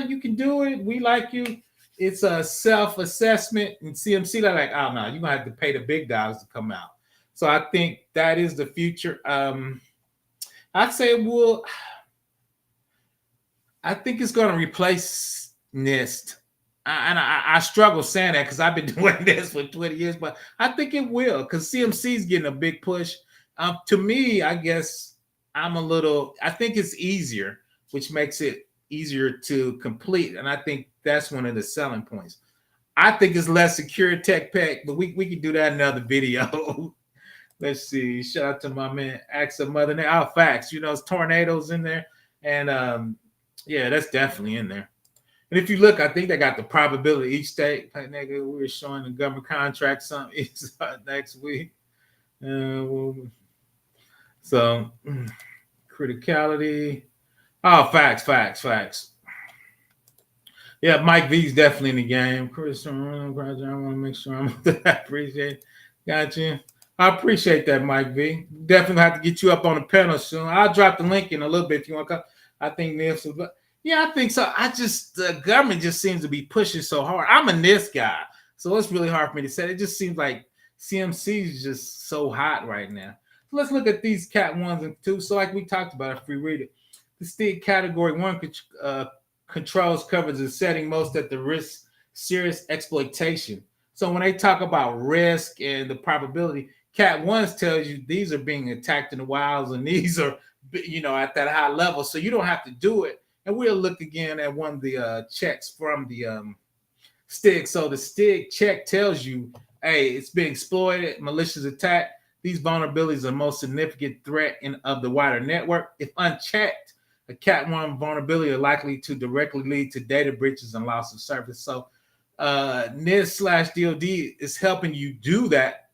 you can do it. We like you. It's a self-assessment. And CMC, they're like, oh, no, you're going to have to pay the big dollars to come out. So I think that is the future. I'd say I think it's going to replace NIST. I struggle saying that because I've been doing this for 20 years, but I think it will because CMC is getting a big push. To me, I guess I think it's easier, which makes it easier to complete. And I think that's one of the selling points. I think it's less secure tech pack, but we can do that in another video. Let's see. Shout out to my man Axa Mother. Now, facts. It's tornadoes in there. And yeah, that's definitely in there. And if you look, I think they got the probability each state. Like, nigga, we were showing the government contract something next week. So criticality. Oh, facts. Yeah, Mike V's definitely in the game. Chris, I want to make sure I appreciate it. Got you. I appreciate that, Mike V. Definitely have to get you up on the panel soon. I'll drop the link in a little bit if you want to come. I think NIST. Yeah, I think so. The government just seems to be pushing so hard. I'm a NIST guy, so it's really hard for me to say. It just seems like CMC is just so hot right now. So let's look at these Cat 1s and 2s. So like we talked about, if we read it, the Stig Category 1 controls coverage is setting most at the risk serious exploitation. So when they talk about risk and the probability, Cat 1s tells you these are being attacked in the wilds and these are, at that high level. So you don't have to do it. And we'll look again at one of the checks from the Stig. So the Stig check tells you, hey, it's being exploited, malicious attack. These vulnerabilities are the most significant threat of the wider network. If unchecked, a Cat 1 vulnerability are likely to directly lead to data breaches and loss of service. So NIST/DOD is helping you do that,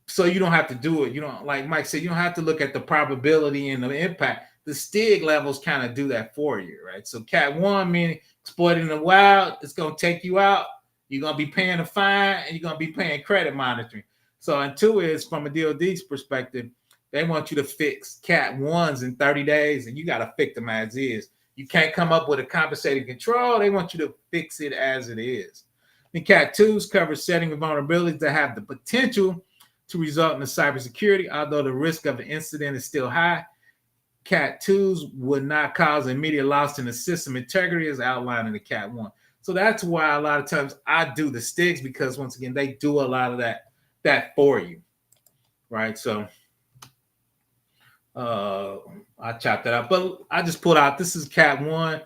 so you don't have to do it. You don't, like Mike said, you don't have to look at the probability and the impact. The Stig levels kind of do that for you, right? So Cat 1 meaning exploiting the wild, it's going to take you out. You're going to be paying a fine and you're going to be paying credit monitoring. So and 2 is from a DOD's perspective, they want you to fix Cat 1s in 30 days and you got to fix them as is. You can't come up with a compensating control. They want you to fix it as it is. The Cat 2s cover setting of vulnerabilities that have the potential to result in a cybersecurity, although the risk of an incident is still high. Cat 2s would not cause immediate loss in the system integrity as outlined in the Cat 1. So that's why a lot of times I do the Stigs, because once again, they do a lot of that for you, right? So I chopped that out, but I just pulled out, this is Cat 1,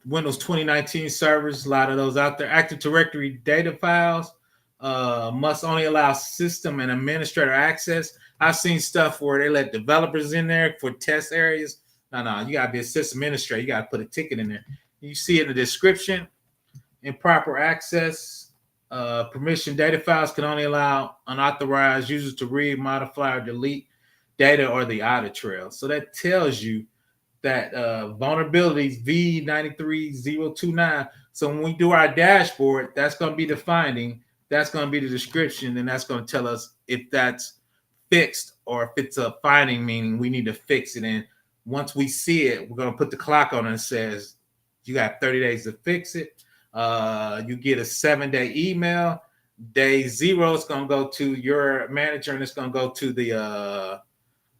Windows 2019 servers, a lot of those out there. Active Directory data files must only allow system and administrator access. I've seen stuff where they let developers in there for test areas. No, you got to be a system administrator. You got to put a ticket in there. You see in the description, improper access, permission data files can only allow unauthorized users to read, modify, or delete data or the audit trail. So that tells you that vulnerabilities V93029. So when we do our dashboard, that's going to be the finding, that's going to be the description, and that's going to tell us if that's fixed or if it's a finding, meaning we need to fix it. And once we see it, we're going to put the clock on it and says you got 30 days to fix it. You get a 7-day email. Day 0 is going to go to your manager and it's going to go to the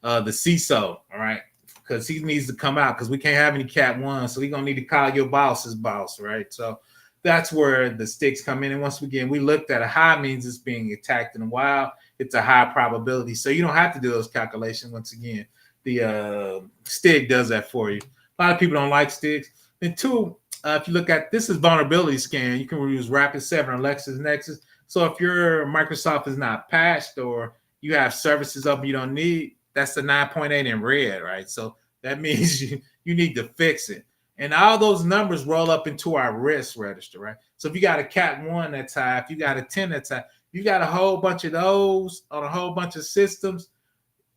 CISO, all right? Because he needs to come out because we can't have any Cat 1. So we're going to need to call your boss's boss, right? So that's where the Stigs come in. And once again, we looked at a high means it's being attacked in the wild. It's a high probability. So you don't have to do those calculations. Once again, the Stig does that for you. A lot of people don't like Stigs. And 2, if you look at, this is vulnerability scan. You can use Rapid7 or LexisNexis. So if your Microsoft is not patched or you have services up you don't need, that's the 9.8 in red, right? So that means you need to fix it. And all those numbers roll up into our risk register, right? So if you got a Cat 1 that's high, if you got a 10 that's high, you got a whole bunch of those on a whole bunch of systems,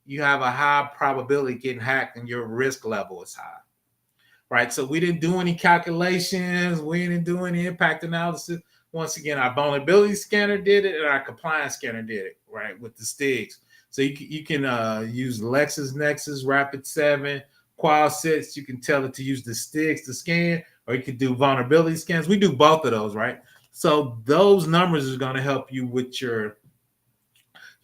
you have a high probability of getting hacked and your risk level is high, right? So we didn't do any calculations. We didn't do any impact analysis. Once again, our vulnerability scanner did it and our compliance scanner did it, right, with the Stigs. So you can use LexisNexis, Rapid7, Qual6. You can tell it to use the Stigs to scan, or you can do vulnerability scans. We do both of those, right? So those numbers are going to help you with your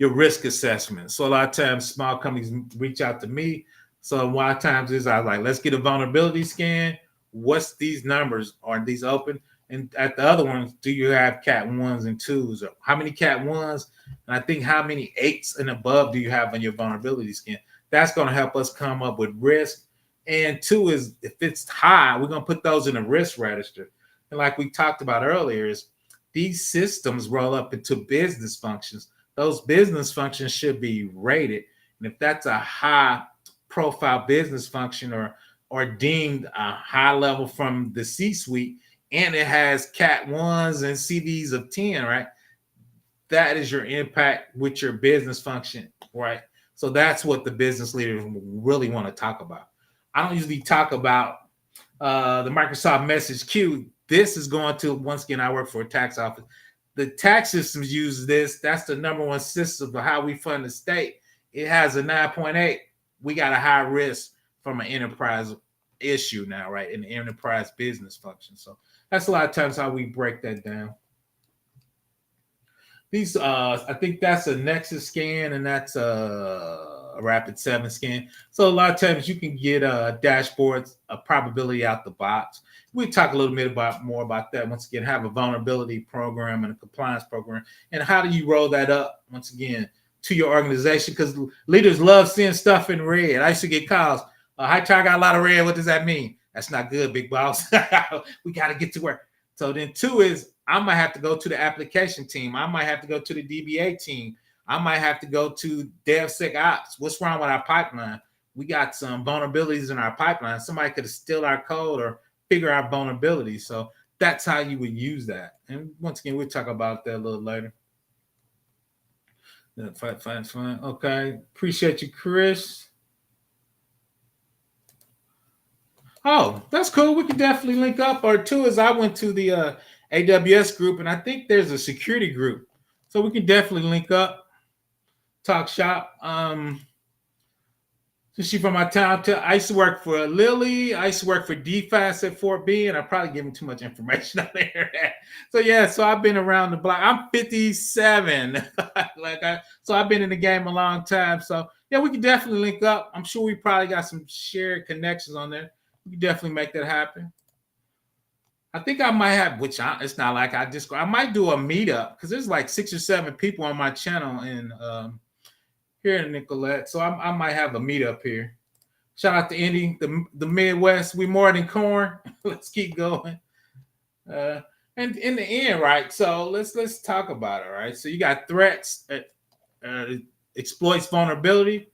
risk assessment. So a lot of times small companies reach out to me. So a lot of times is I was like, let's get a vulnerability scan. What's these numbers? Are these open? And at the other ones, do you have Cat 1s and 2s? Or how many Cat 1s? And I think how many 8s and above do you have on your vulnerability scan? That's going to help us come up with risk. And two is if it's high, we're going to put those in a risk register. And like we talked about earlier, is these systems roll up into business functions. Those business functions should be rated. And if that's a high profile business function or deemed a high level from the C-suite, and it has Cat 1s and CVs of 10, right? That is your impact with your business function, right? So that's what the business leaders really want to talk about. I don't usually talk about the Microsoft message queue. This is going to, once again, I work for a tax office. The tax systems use this. That's the number one system for how we fund the state. It has a 9.8. We got a high risk from an enterprise issue now, right? In the enterprise business function. So that's a lot of times how we break that down. These, I think that's a Nexus scan and that's a Rapid7 scan. So a lot of times you can get dashboards, a probability out the box. We talk a little bit more about that. Once again, have a vulnerability program and a compliance program. And how do you roll that up, once again, to your organization? Because leaders love seeing stuff in red. I used to get calls. Hi, I got a lot of red. What does that mean? That's not good, big boss. We got to get to work. So then two is, I might have to go to the application team. I might have to go to the DBA team. I might have to go to DevSecOps. What's wrong with our pipeline? We got some vulnerabilities in our pipeline. Somebody could have steal our code or figure out vulnerabilities. So that's how you would use that. And once again, we'll talk about that a little later. Fine. Okay. Appreciate you, Chris. Oh, that's cool. We can definitely link up. Or two is I went to the AWS group, and I think there's a security group. So we can definitely link up, talk shop. So she from my town. I used to work for Lilly. I used to work for DFAS at Fort B, and I'm probably giving too much information on there. So yeah, so I've been around the block. I'm 57. So I've been in the game a long time. So yeah, we can definitely link up. I'm sure we probably got some shared connections on there. We can definitely make that happen. I think I might have, it's not like I might do a meetup because there's like 6 or 7 people on my channel in here in Nicolette. So I might have a meetup here. Shout out to Indy, the Midwest. We more than corn. Let's keep going. And in the end, right? So let's talk about it, right? So you got threats, exploits vulnerability.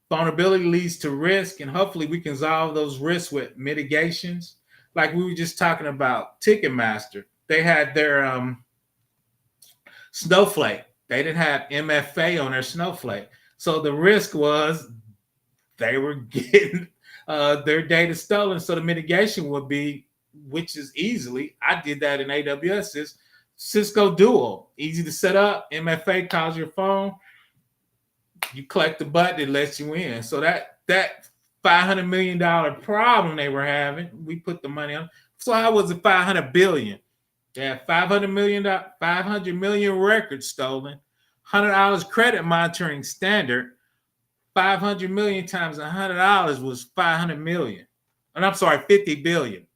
Vulnerability leads to risk, and hopefully we can solve those risks with mitigations. Like we were just talking about Ticketmaster. They had their Snowflake. They didn't have MFA on their Snowflake. So the risk was they were getting their data stolen. So the mitigation would be, which is easily, I did that in AWS, is Cisco Duo. Easy to set up. MFA calls your phone. You collect the button, it lets you in. So that $500 million problem they were having, we put the money on. So how was it 500 billion? They had 500 million records stolen, $100 credit monitoring standard. 500 million times $100 was 500 million. And I'm sorry, 50 billion.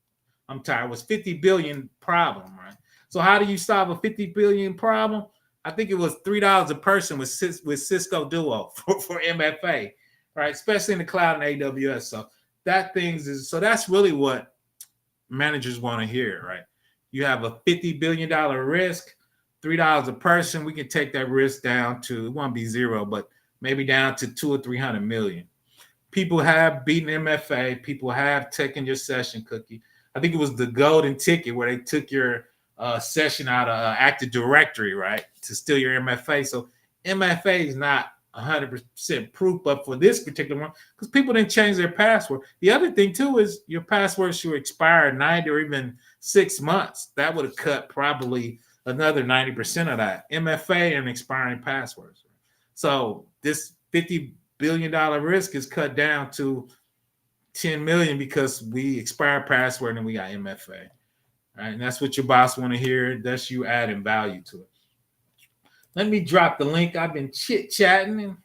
I'm tired. It was 50 billion problem, right? So how do you solve a 50 billion problem? I think it was $3 a person with Cisco Duo for MFA, right? Especially in the cloud and AWS. So that's really what managers want to hear, right? You have a $50 billion risk, $3 a person. We can take that risk down to, it won't be zero, but maybe down to 200 or 300 million. People have beaten MFA. People have taken your session cookie. I think it was the golden ticket where they took your session out of Active Directory, right, to steal your MFA. So MFA is not 100% proof, but for this particular one, because people didn't change their password. The other thing too is your password should expire 90 or even 6 months. That would have cut probably another 90% of that MFA and expiring passwords. So this $50 billion risk is cut down to 10 million because we expire password and we got MFA. Right, and that's what your boss want to hear. That's you adding value to it. Let me drop the link. I've been chit-chatting and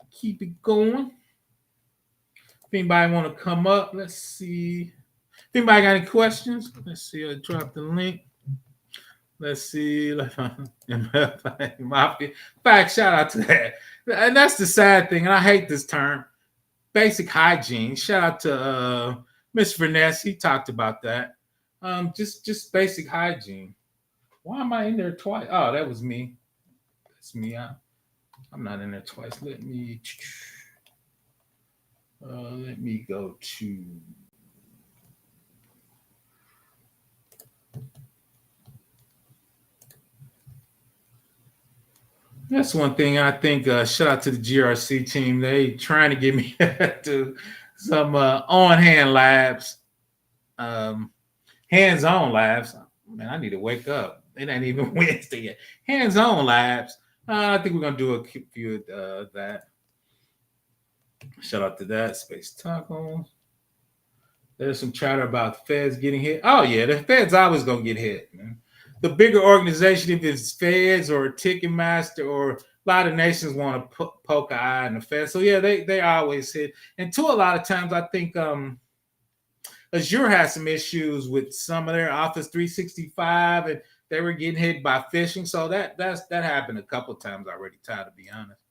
keep it going. If anybody want to come up, let's see. If anybody got any questions, let's see. I'll drop the link. Let's see. Fact, shout out to that. And that's the sad thing. And I hate this term. basic hygiene. Shout out to Miss Verness. He talked about that. Just basic hygiene. Why am I in there twice? Oh, that was me. That's me. I'm not in there twice. Let me go to. That's one thing I think. Shout out to the GRC team. They trying to get me to some on-hand labs, hands-on labs. Man, I need to wake up. It ain't even Wednesday yet. Hands-on labs. I think we're gonna do a few of that. Shout out to that Space Taco. There's some chatter about feds getting hit. Oh yeah, the feds always gonna get hit, man. The bigger organization, if it's feds or Ticketmaster or a lot of nations want to poke an eye in the feds. So yeah, they always hit. And a lot of times, I think Azure has some issues with some of their Office 365, and they were getting hit by phishing. So that happened a couple of times already, Ty, to be honest.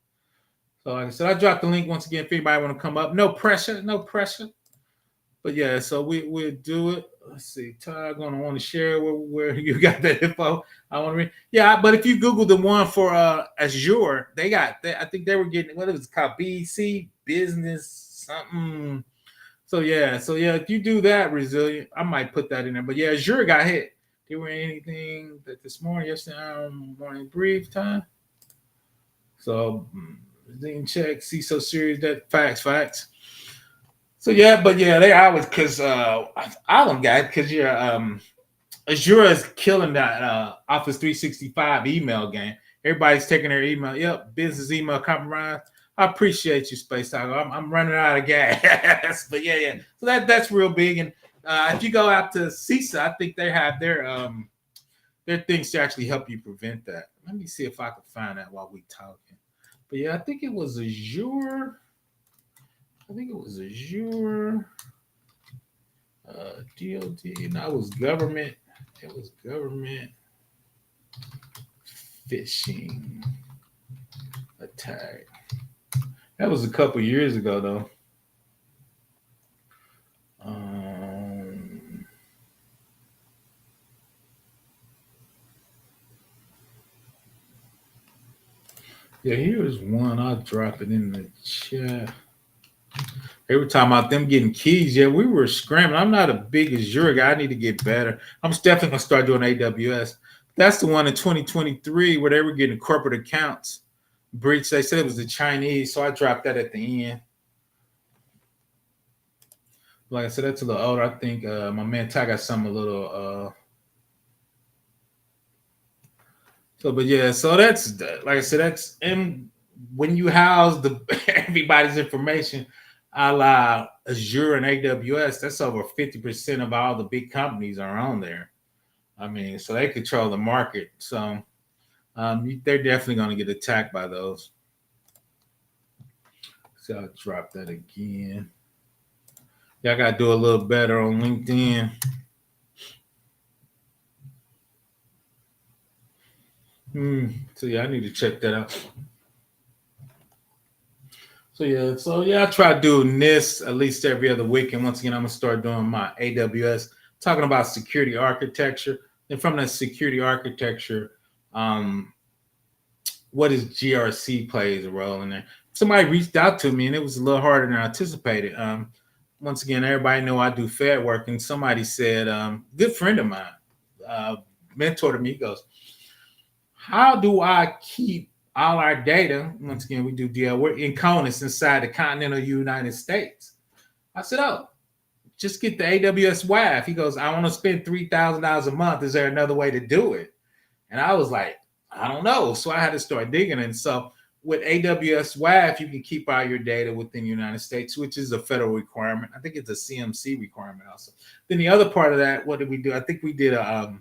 So like I said, I dropped the link once again if anybody want to come up. No pressure, no pressure. But yeah, so we'll do it. Let's see. Ty gonna want to share where you got that info. I want to read. Yeah, but if you Google the one for Azure, I think they were getting what it was called BC Business something. So yeah, if you do that, resilient, I might put that in there. But yeah, Azure got hit. There were anything that this morning, yesterday morning brief time. So didn't check. CISO series that facts. So yeah, but yeah, they always because I don't got because Azure is killing that Office 365 email game. Everybody's taking their email. Yep, business email compromise. I appreciate you, Space Tiger. I'm running out of gas, but yeah. So that's real big. And if you go out to CISA, I think they have their things to actually help you prevent that. Let me see if I can find that while we talking. But yeah, I think it was Azure. DOD. No, it was government. It was government phishing attack. That was a couple years ago, though. Yeah, here's one. I'll drop it in the chat. They were talking about them getting keys. Yeah, we were scrambling. I'm not a big Azure guy. I need to get better. I'm definitely going to start doing AWS. That's the one in 2023 where they were getting corporate accounts breached. They said it was the Chinese, so I dropped that at the end. Like I said, that's a little older. I think my man Ty got something a little. But yeah, so that's like I said, that's and when you house everybody's information, a la Azure and AWS, that's over 50% of all the big companies are on there. I mean, so they control the market. So they're definitely going to get attacked by those. So I'll drop that again. Yeah, I got to do a little better on LinkedIn. So yeah, I need to check that out. So yeah, I try to do NIST at least every other week. And once again, I'm gonna start doing my AWS, talking about security architecture. And from that security architecture, what is GRC plays a role in there. Somebody reached out to me and it was a little harder than I anticipated. Once again, everybody know I do Fed work, and somebody said, good friend of mine, mentor to me, he goes, how do I keep all our data? Once again, we do DL. We're in CONUS inside the continental United States. I said, oh, just get the AWS WAF. He goes, I want to spend $3,000 a month. Is there another way to do it? And I was like, I don't know. So I had to start digging. And so with AWS WAF, you can keep all your data within the United States, which is a federal requirement. I think it's a CMC requirement also. Then the other part of that, what did we do? I think we did a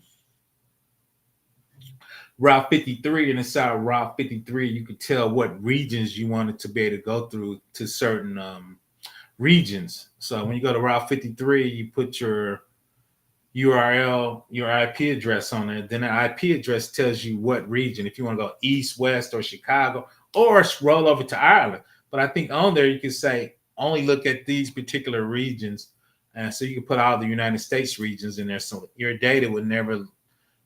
Route 53, and inside Route 53, you could tell what regions you wanted to be able to go through to certain regions. So when you go to Route 53, you put your URL, your IP address on it. Then the IP address tells you what region, if you want to go east, west, or Chicago, or roll over to Ireland. But I think on there you can say only look at these particular regions. And so you can put all the United States regions in there. So your data would never,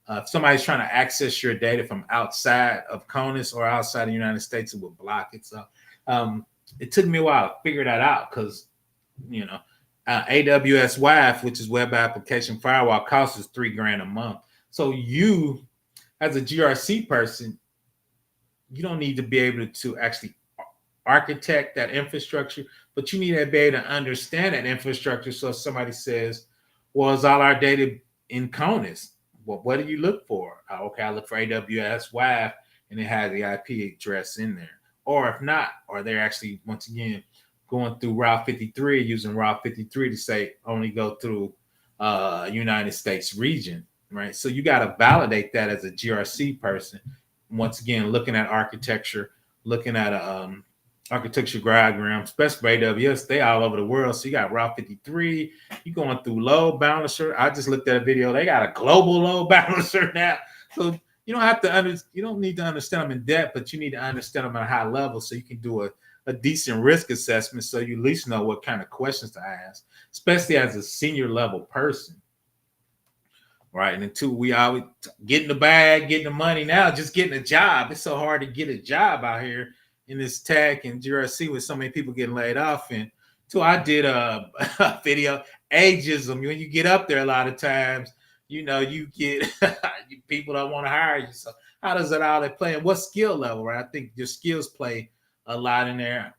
if somebody's trying to access your data from outside of CONUS or outside the United States, it would block it. So it took me a while to figure that out because, you know, AWS WAF, which is Web Application Firewall, costs us $3,000 a month. So you, as a GRC person, you don't need to be able to actually architect that infrastructure, but you need to be able to understand that infrastructure. So if somebody says, well, is all our data in CONUS? Well, what do you look for? Okay, I look for AWS WAF, and it has the IP address in there. Or if not, or they're actually, once again, going through Route 53, using Route 53 to say only go through United States region, right? So you got to validate that as a GRC person. Once again, looking at architecture, looking at a architecture diagram, especially for AWS, they all over the world. So you got Route 53, you're going through load balancer. I just looked at a video. They got a global load balancer now. So you don't have to you don't need to understand them in depth, but you need to understand them at a high level so you can do a decent risk assessment so you at least know what kind of questions to ask, especially as a senior level person. Right. And then two, we always getting the bag, getting the money now, just getting a job. It's so hard to get a job out here in this tech and GRC with so many people getting laid off. And two, I did a video, ageism. When you get up there, a lot of times, you know, you get people don't want to hire you. So how does that all play? And what skill level, right? I think your skills play a lot in there.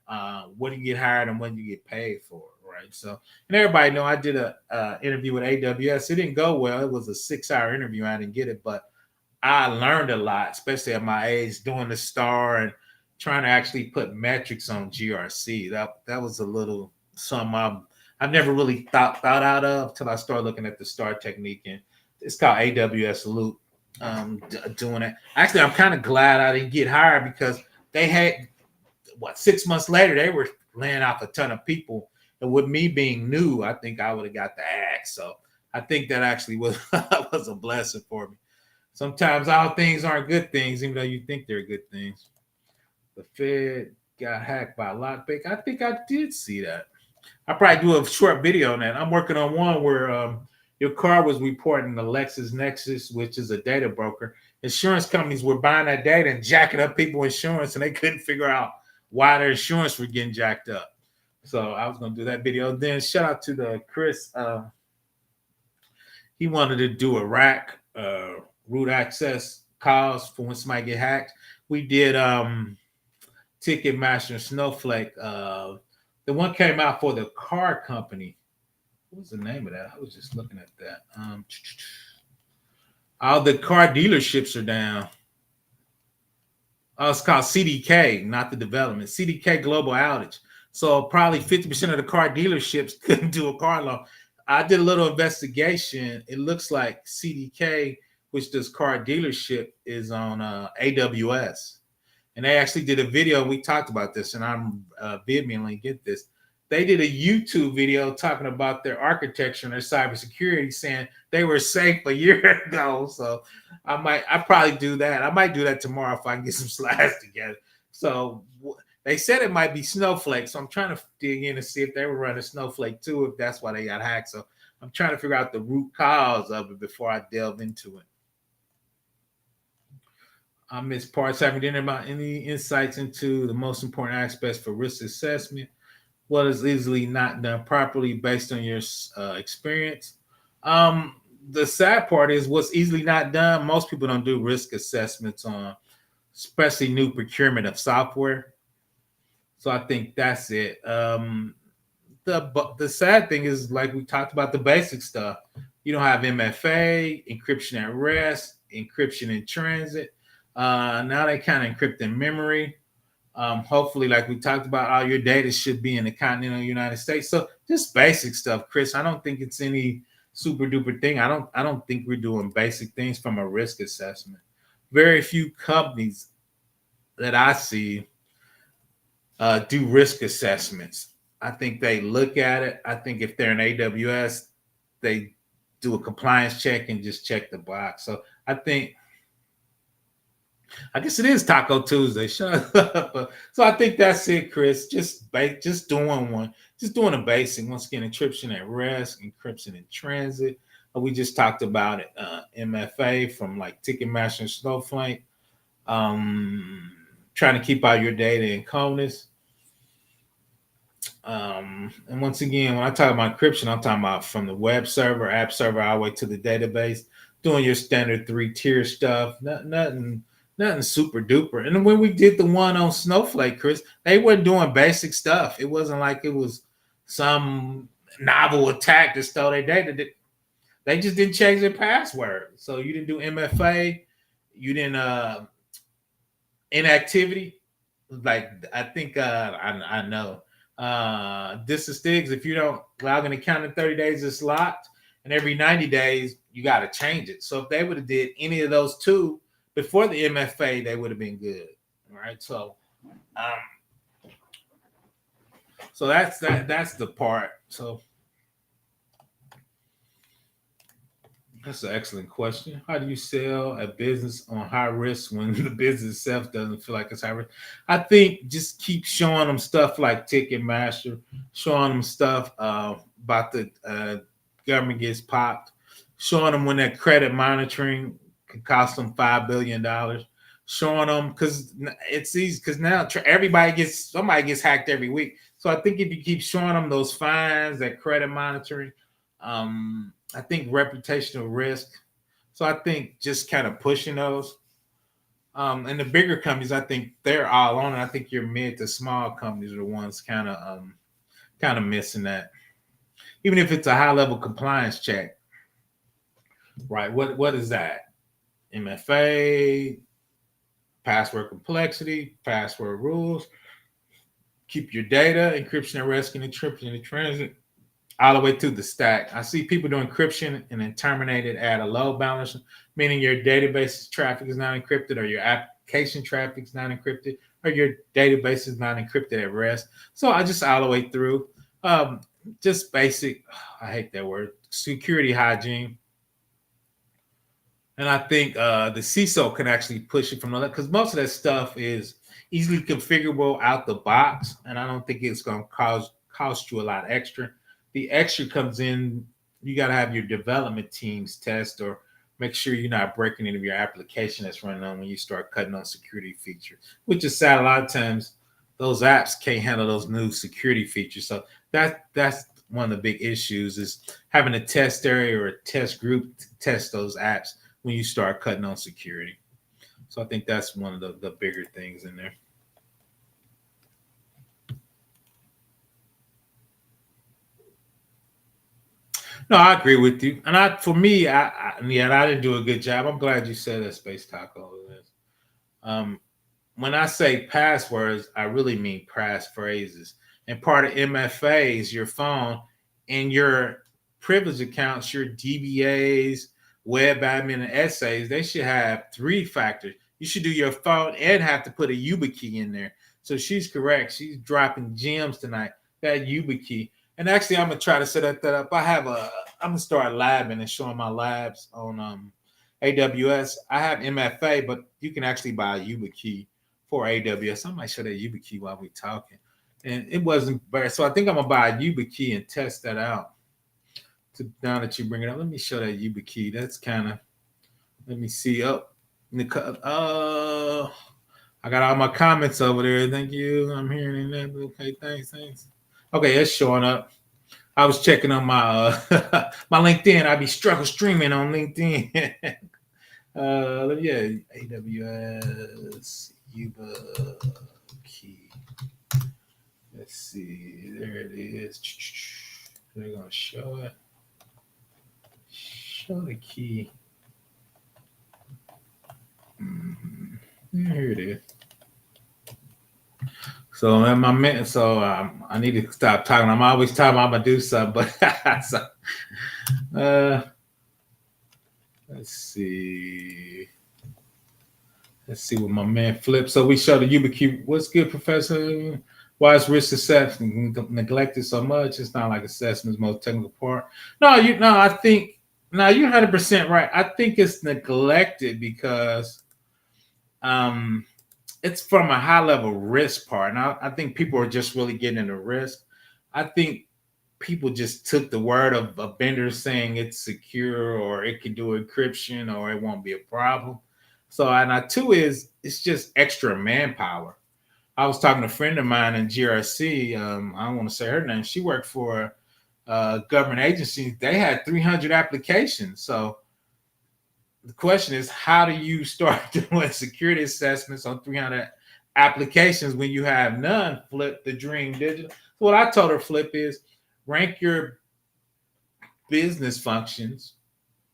What do you get hired and when you get paid for? Right. So, and everybody know I did a interview with AWS. It didn't go well. It was a 6-hour interview. I didn't get it, but I learned a lot, especially at my age, doing the STAR and trying to actually put metrics on GRC. That was a little something I've never really thought out of until I started looking at the STAR technique, and it's called AWS Loop. Doing it. Actually, I'm kind of glad I didn't get hired because they had 6 months later they were laying off a ton of people. And with me being new, I think I would have got the axe. So I think that actually was a blessing for me. Sometimes all things aren't good things, even though you think they're good things. The Fed got hacked by lockpick. I think I did see that. I'll probably do a short video on that. I'm working on one where your car was reporting the LexisNexis, which is a data broker. Insurance companies were buying that data and jacking up people's insurance, and they couldn't figure out why their insurance were getting jacked up. So I was going to do that video. Then shout out to the Chris. He wanted to do a rack root access calls for when somebody get hacked. We did Ticketmaster and Snowflake. The one came out for the car company. What was the name of that? I was just looking at that. All the car dealerships are down. It's called CDK, not the development. CDK Global Outage. So probably 50% of the car dealerships couldn't do a car loan. I did a little investigation. It looks like CDK, which does car dealership, is on AWS. And they actually did a video. We talked about this, and I'm Vivian, get this. They did a YouTube video talking about their architecture and their cybersecurity, saying they were safe a year ago. So I probably do that. I might do that tomorrow if I can get some slides together. So they said it might be Snowflake, so I'm trying to dig in to see if they were running Snowflake too, if that's why they got hacked. So I'm trying to figure out the root cause of it before I delve into it. I missed parts. Have you done about any insights into the most important aspects for risk assessment? What is easily not done properly based on your experience? The sad part is what's easily not done. Most people don't do risk assessments on, especially new procurement of software. So I think that's it. The sad thing is, like we talked about, the basic stuff. You don't have MFA, encryption at rest, encryption in transit. Now they kind of encrypt in memory. Hopefully, like we talked about, all your data should be in the continental United States. So just basic stuff, Chris. I don't think it's any super duper thing. I don't think we're doing basic things from a risk assessment. Very few companies that I see do risk assessments. I think they look at it. I think if they're in AWS, they do a compliance check and just check the box. So I guess it is Taco Tuesday. Shut up. So I think that's it, Chris. Just doing one. just doing a basic. Once again, encryption at rest, encryption in transit. We just talked about it. MFA from like Ticketmaster and Snowflake. Trying to keep all your data in coldness. And once again, when I talk about encryption, I'm talking about from the web server, app server, all the way to the database, doing your standard 3-tier stuff. Nothing super duper. And when we did the one on Snowflake, Chris, they weren't doing basic stuff. It wasn't like it was some novel attack that stole their data. They just didn't change their password. So you didn't do MFA, you didn't inactivity. Like I think I know. This is Stigs. If you don't log an account in 30 days, it's locked. And every 90 days, you got to change it. So if they would have did any of those two before the MFA, they would have been good. All right. So so that's the part. So that's an excellent question. How do you sell a business on high risk when the business itself doesn't feel like it's high risk? I think just keep showing them stuff like Ticketmaster, showing them stuff about the government gets popped, showing them when that credit monitoring could cost them $5 billion, showing them because it's easy because now somebody gets hacked every week. So I think if you keep showing them those fines, that credit monitoring, I think reputational risk. So I think just kind of pushing those. And the bigger companies, I think they're all on it. I think your mid to small companies are the ones kind of missing that. Even if it's a high level compliance check, right? What is that? MFA, password complexity, password rules, keep your data, encryption at rest, and encryption in transit, all the way through the stack. I see people do encryption and then terminate it at a load balancer, meaning your database traffic is not encrypted or your application traffic is not encrypted or your database is not encrypted at rest. So I just all the way through. Just basic, I hate that word, security hygiene. And I think the CISO can actually push it from that because most of that stuff is easily configurable out the box. And I don't think it's going to cost you a lot extra. The extra comes in, you got to have your development teams test or make sure you're not breaking into your application that's running on when you start cutting on security features, which is sad. A lot of times those apps can't handle those new security features. So that's one of the big issues is having a test area or a test group to test those apps when you start cutting on security. So I think that's one of the bigger things in there. No, I agree with you. And I didn't do a good job. I'm glad you said that, Space Taco. When I say passwords, I really mean passphrases. And part of MFA is your phone and your privilege accounts, your DBAs, web admin, and essays. They should have 3 factors. You should do your phone and have to put a YubiKey in there. So she's correct. She's dropping gems tonight. That YubiKey. And actually, I'm gonna try to set that up. I'm gonna start labbing and showing my labs on AWS. I have MFA, but you can actually buy a YubiKey for AWS. I might show that YubiKey while we're talking. And it wasn't bad. So I think I'm gonna buy a YubiKey and test that out. Now that you bring it up, let me show that YubiKey. That's kind of, let me see. I got all my comments over there. Thank you. I'm hearing that. Okay, thanks. Okay, it's showing up. I was checking on my my LinkedIn. I be struggle streaming on LinkedIn. Yeah, AWS YubiKey. Let's see. There it is. They're gonna show it. Show the key. Here it is. So I need to stop talking. I'm always talking. I'm gonna do something, but let's see. Let's see what my man flipped. So we showed the YubiKey. What's good, Professor? Why is risk assessment neglected so much? It's not like assessment's most technical part. I think you're 100% right. I think it's neglected because it's from a high level risk part. And I think people are just really getting into risk. I think people just took the word of a vendor saying it's secure or it can do encryption or it won't be a problem. So, and two is it's just extra manpower. I was talking to a friend of mine in GRC. I don't want to say her name. She worked for a government agency. They had 300 applications. So the question is, how do you start doing security assessments on 300 applications when you have none? Flip the dream digital. So what I told her, Flip, is rank your business functions,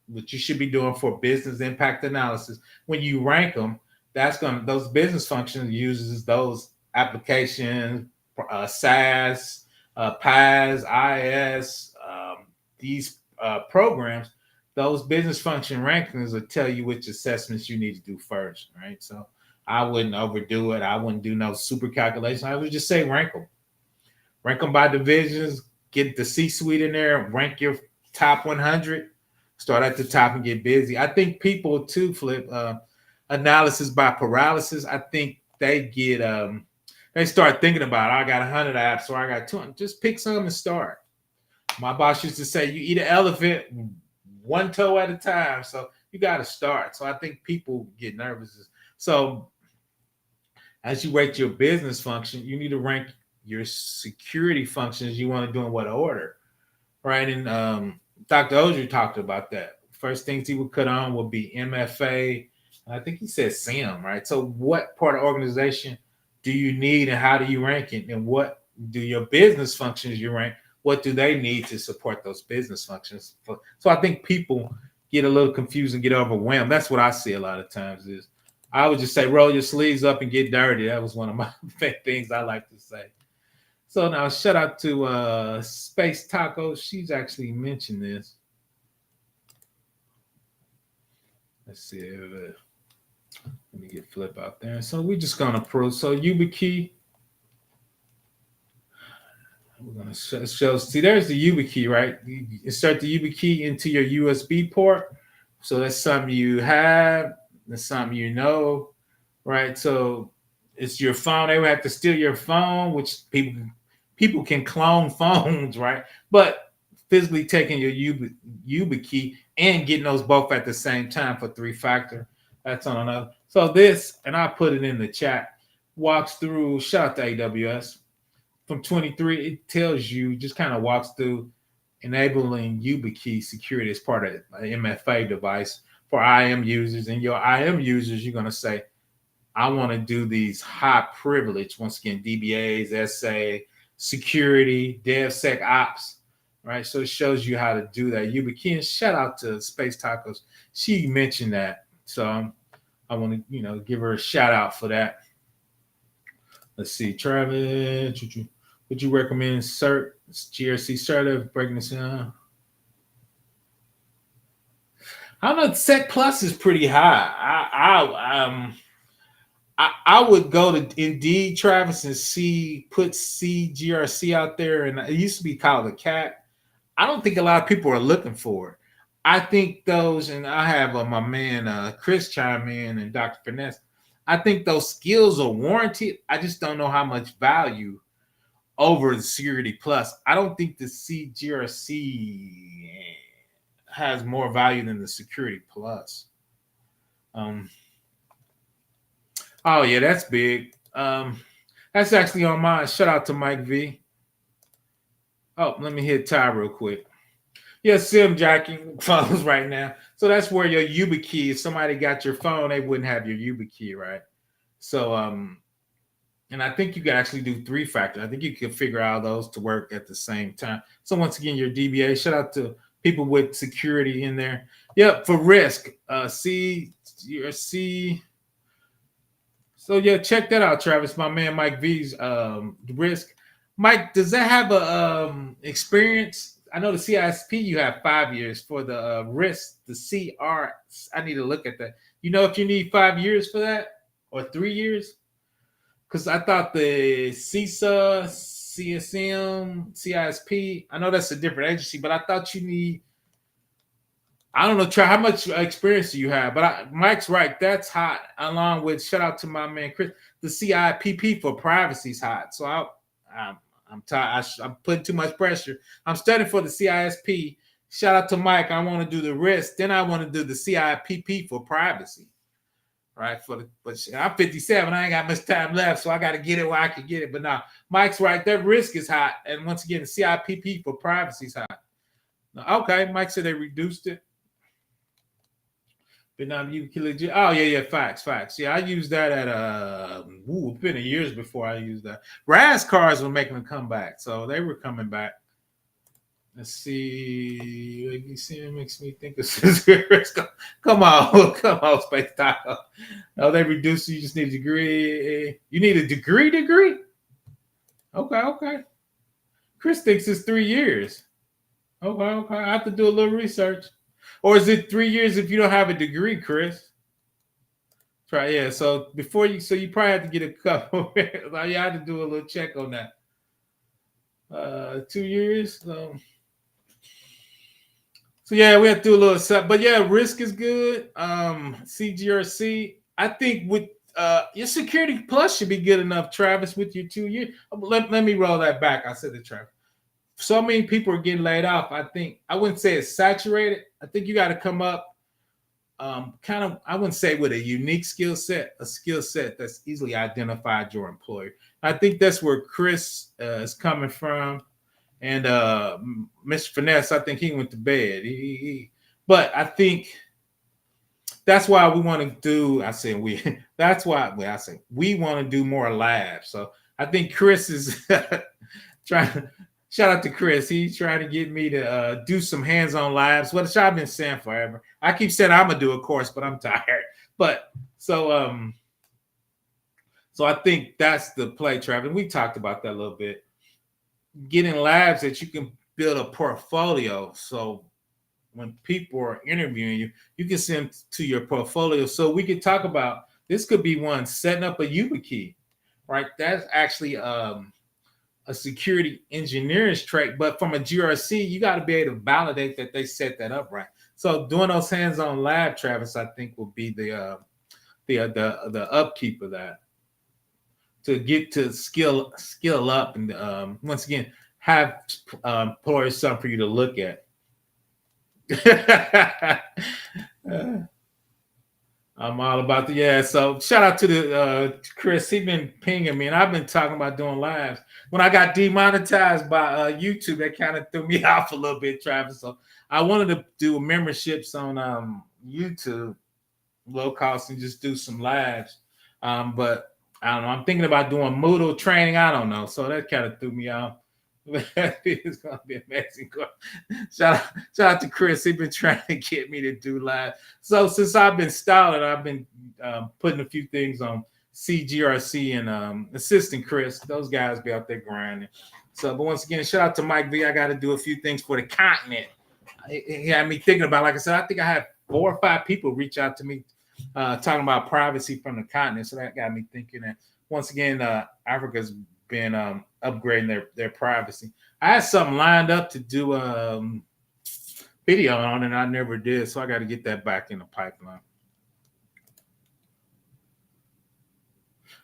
which you should be doing for business impact analysis. When you rank them, those business functions uses those applications, SaaS, PaaS, IaaS, these programs. Those business function rankings will tell you which assessments you need to do first, right? So I wouldn't overdo it. I wouldn't do no super calculation. I would just say rank them. Rank them by divisions, get the C-suite in there, rank your top 100, start at the top and get busy. I think people too, Flip, analysis by paralysis. I think they get, they start thinking about, I got 100 apps or I got 200. Just pick some and start. My boss used to say, you eat an elephant one toe at a time. So you got to start. So I think people get nervous. So as you rate your business function, you need to rank your security functions you want to do in what order, right? And Dr. Ogier talked about that. First things he would cut on would be MFA. I think he said SIM, right? So what part of organization do you need and how do you rank it? And what do your business functions you rank? What do they need to support those business functions? So I think people get a little confused and get overwhelmed. That's what I see a lot of times is I would just say, roll your sleeves up and get dirty. That was one of my things I like to say. So now shout out to Space Taco. She's actually mentioned this. Let's see. Let me get Flip out there. So we're just going to prove. So YubiKey. We're going to show. See, there's the YubiKey, right? You insert the YubiKey into your USB port. So that's something you have. That's something you know, right? So it's your phone. They would have to steal your phone, which people can clone phones, right? But physically taking your YubiKey and getting those both at the same time for 3-factor, that's on another. So this, and I put it in the chat, walks through, shout out to AWS, from 23, it tells you, just kind of walks through enabling YubiKey security as part of an MFA device for IM users. And your IM users, you're going to say, I want to do these high privilege, once again, DBAs, SA, security, DevSecOps, right? So it shows you how to do that. YubiKey, and shout out to Space Tacos. She mentioned that. So I want to, give her a shout out for that. Let's see, Travis, would you recommend CERT, GRC cert breaking this down? I don't know. Sec Plus is pretty high. I would go to Indeed, Travis, and put GRC out there, and it used to be called a CAT. I don't think a lot of people are looking for it. I think those, and I have my man Chris chime in and Dr. Finesse. I think those skills are warranted. I just don't know how much value over the Security Plus. I don't think the GRC has more value than the Security Plus. Oh yeah, that's big. That's actually on mine. Shout out to Mike V. Oh, let me hit Ty real quick. Yeah, SIM jacking phones right now. So that's where your YubiKey, if somebody got your phone, they wouldn't have your YubiKey, right? So and I think you can actually do 3-factor. I think you can figure out those to work at the same time. So once again, your DBA, shout out to people with security in there. Yep, for risk, GRC. So yeah, check that out, Travis. My man Mike V's risk. Mike, does that have a experience? I know the CISP you have 5 years for the risk, the CR. I need to look at that. You know if you need 5 years for that or 3 years? Because I thought the CISA, CSM, CISP, I know that's a different agency, but I thought you need, I don't know, how much experience do you have? But Mike's right, that's hot. Along with, shout out to my man Chris, the CIPP for privacy is hot. So I'm tired. I'm putting too much pressure. I'm studying for the CISP. Shout out to Mike. I want to do the risk. Then I want to do the CIPP for privacy. Right? But I'm 57. I ain't got much time left, so I got to get it where I can get it. But now Mike's right. That risk is hot. And once again, the CIPP for privacy is hot. Now, okay, Mike said they reduced it. Vietnam, oh yeah, facts. Yeah, I used that at it's been years before I used that. RAS cars were making a comeback, so they were coming back. Let's see. You see, it makes me think of come on, Space Taco. No, they reduced. You just need a degree. You need a degree. Okay. Chris thinks it's 3 years. Okay. I have to do a little research. Or is it 3 years if you don't have a degree, Chris? Try, yeah. So you probably have to get a couple. You had to do a little check on that. 2 years. So yeah, we have to do a little stuff. But yeah, risk is good. GRC. I think with your Security Plus should be good enough, Travis, with your 2 years. Let me roll that back. I said to Travis. So many people are getting laid off. I wouldn't say it's saturated. I think you got to come up kind of, I wouldn't say with a unique skill set, a skill set that's easily identified your employer. I think that's where Chris is coming from. And Mr. Finesse, I think he went to bed. But I think that's why we want to do, we want to do more labs. So I think Chris is trying. Shout out to Chris. He's trying to get me to do some hands-on labs, which I've been saying forever. I keep saying I'm gonna do a course, but I'm tired. But so I think that's the play, Travis. We talked about that a little bit. Getting labs that you can build a portfolio. So when people are interviewing you, you can send to your portfolio. So we can talk about this. Could be one setting up a YubiKey, right? That's actually a security engineering trait, but from a GRC, you got to be able to validate that they set that up right. So doing those hands-on lab, Travis, I think will be the upkeep of that to get to skill up and once again have employers something for you to look at. I'm all about the So shout out to the Chris. He's been pinging me, and I've been talking about doing lives. When I got demonetized by YouTube, that kind of threw me off a little bit, Travis. So I wanted to do memberships on YouTube, low cost, and just do some lives. But I don't know. I'm thinking about doing Moodle training. I don't know. So that kind of threw me off. It's gonna be amazing. Shout out to Chris. He's been trying to get me to do live. So since I've been stalling, I've been putting a few things on CGRC and assisting Chris. Those guys be out there grinding. So, but once again, shout out to Mike V. I got to do a few things for the continent. He had me thinking about, like I said, I think I had 4 or 5 people reach out to me talking about privacy from the continent. So that got me thinking that once again, Africa's been upgrading their privacy. I had something lined up to do video on, and I never did, so I got to get that back in the pipeline.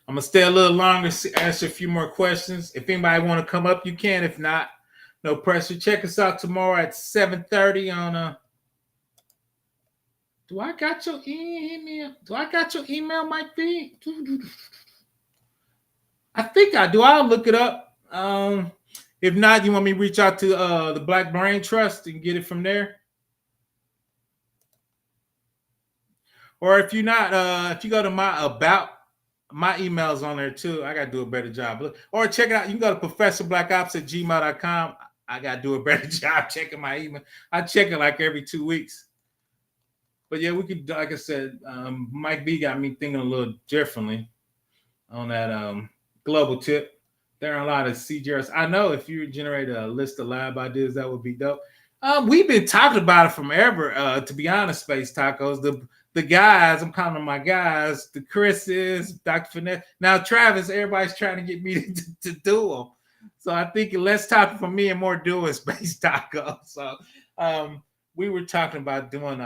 I'm gonna stay a little longer, answer a few more questions. If anybody want to come up, you can. If not, no pressure. Check us out tomorrow at 7:30 on Do I got your email? Mike B? I think I do. I'll look it up. If not, you want me to reach out to the Black Brain Trust and get it from there? Or if you're not, if you go to my email's on there too. I gotta do a better job. Or check it out. You can go to ProfessorBlackOps@gmail.com. I gotta do a better job checking my email. I check it like every 2 weeks. But yeah, we could, like I said, Mike B got me thinking a little differently on that global tip. There are a lot of CGRs. I know if you generate a list of lab ideas, that would be dope. We've been talking about it from ever, to be honest, Space Tacos. The guys, I'm calling them my guys, the Chris's, Dr. Finesse. Now, Travis, everybody's trying to get me to do them. So I think less talking from me and more doing Space Tacos. So we were talking about doing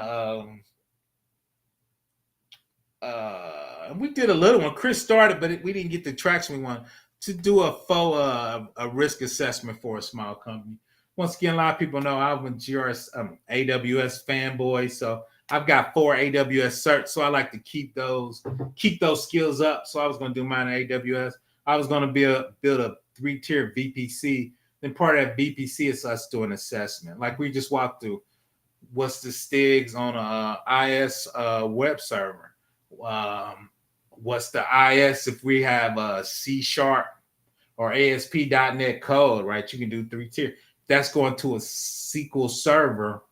we did a little one. Chris started, but we didn't get the traction we wanted. to do a full a risk assessment for a small company. Once again, a lot of people know I'm a GRS AWS fanboy, so I've got 4 AWS certs. So I like to keep those skills up. So I was going to do mine at AWS. I was going to build a 3-tier VPC. Then part of that VPC is us doing assessment, like we just walked through. What's the Stigs on a IS web server? What's the IS if we have a C# or ASP.NET code, right? You can do 3-tier. That's going to a SQL server,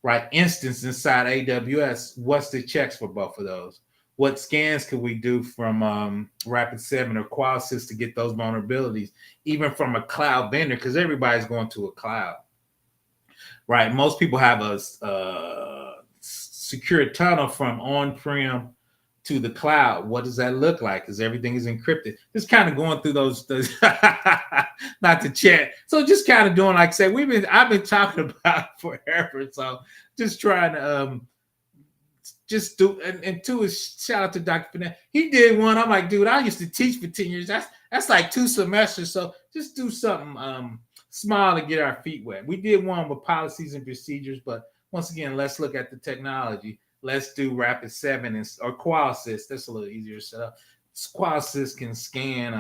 right? Instance inside AWS. What's the checks for both of those? What scans could we do from Rapid7 or Qualsys to get those vulnerabilities, even from a cloud vendor? Because everybody's going to a cloud, right? Most people have a secure tunnel from on-prem to the cloud. What does that look like? Because everything is encrypted. Just kind of going through those not to chat. So just kind of doing, like I said, I've been talking about forever. So just trying to just do, and two is shout out to Dr. Finette. He did one. I'm like, dude, I used to teach for 10 years. That's like 2 semesters. So just do something small to get our feet wet. We did one with policies and procedures, but once again, let's look at the technology. Let's do Rapid7 or Qualsys. That's a little easier to set up. Qualsys can scan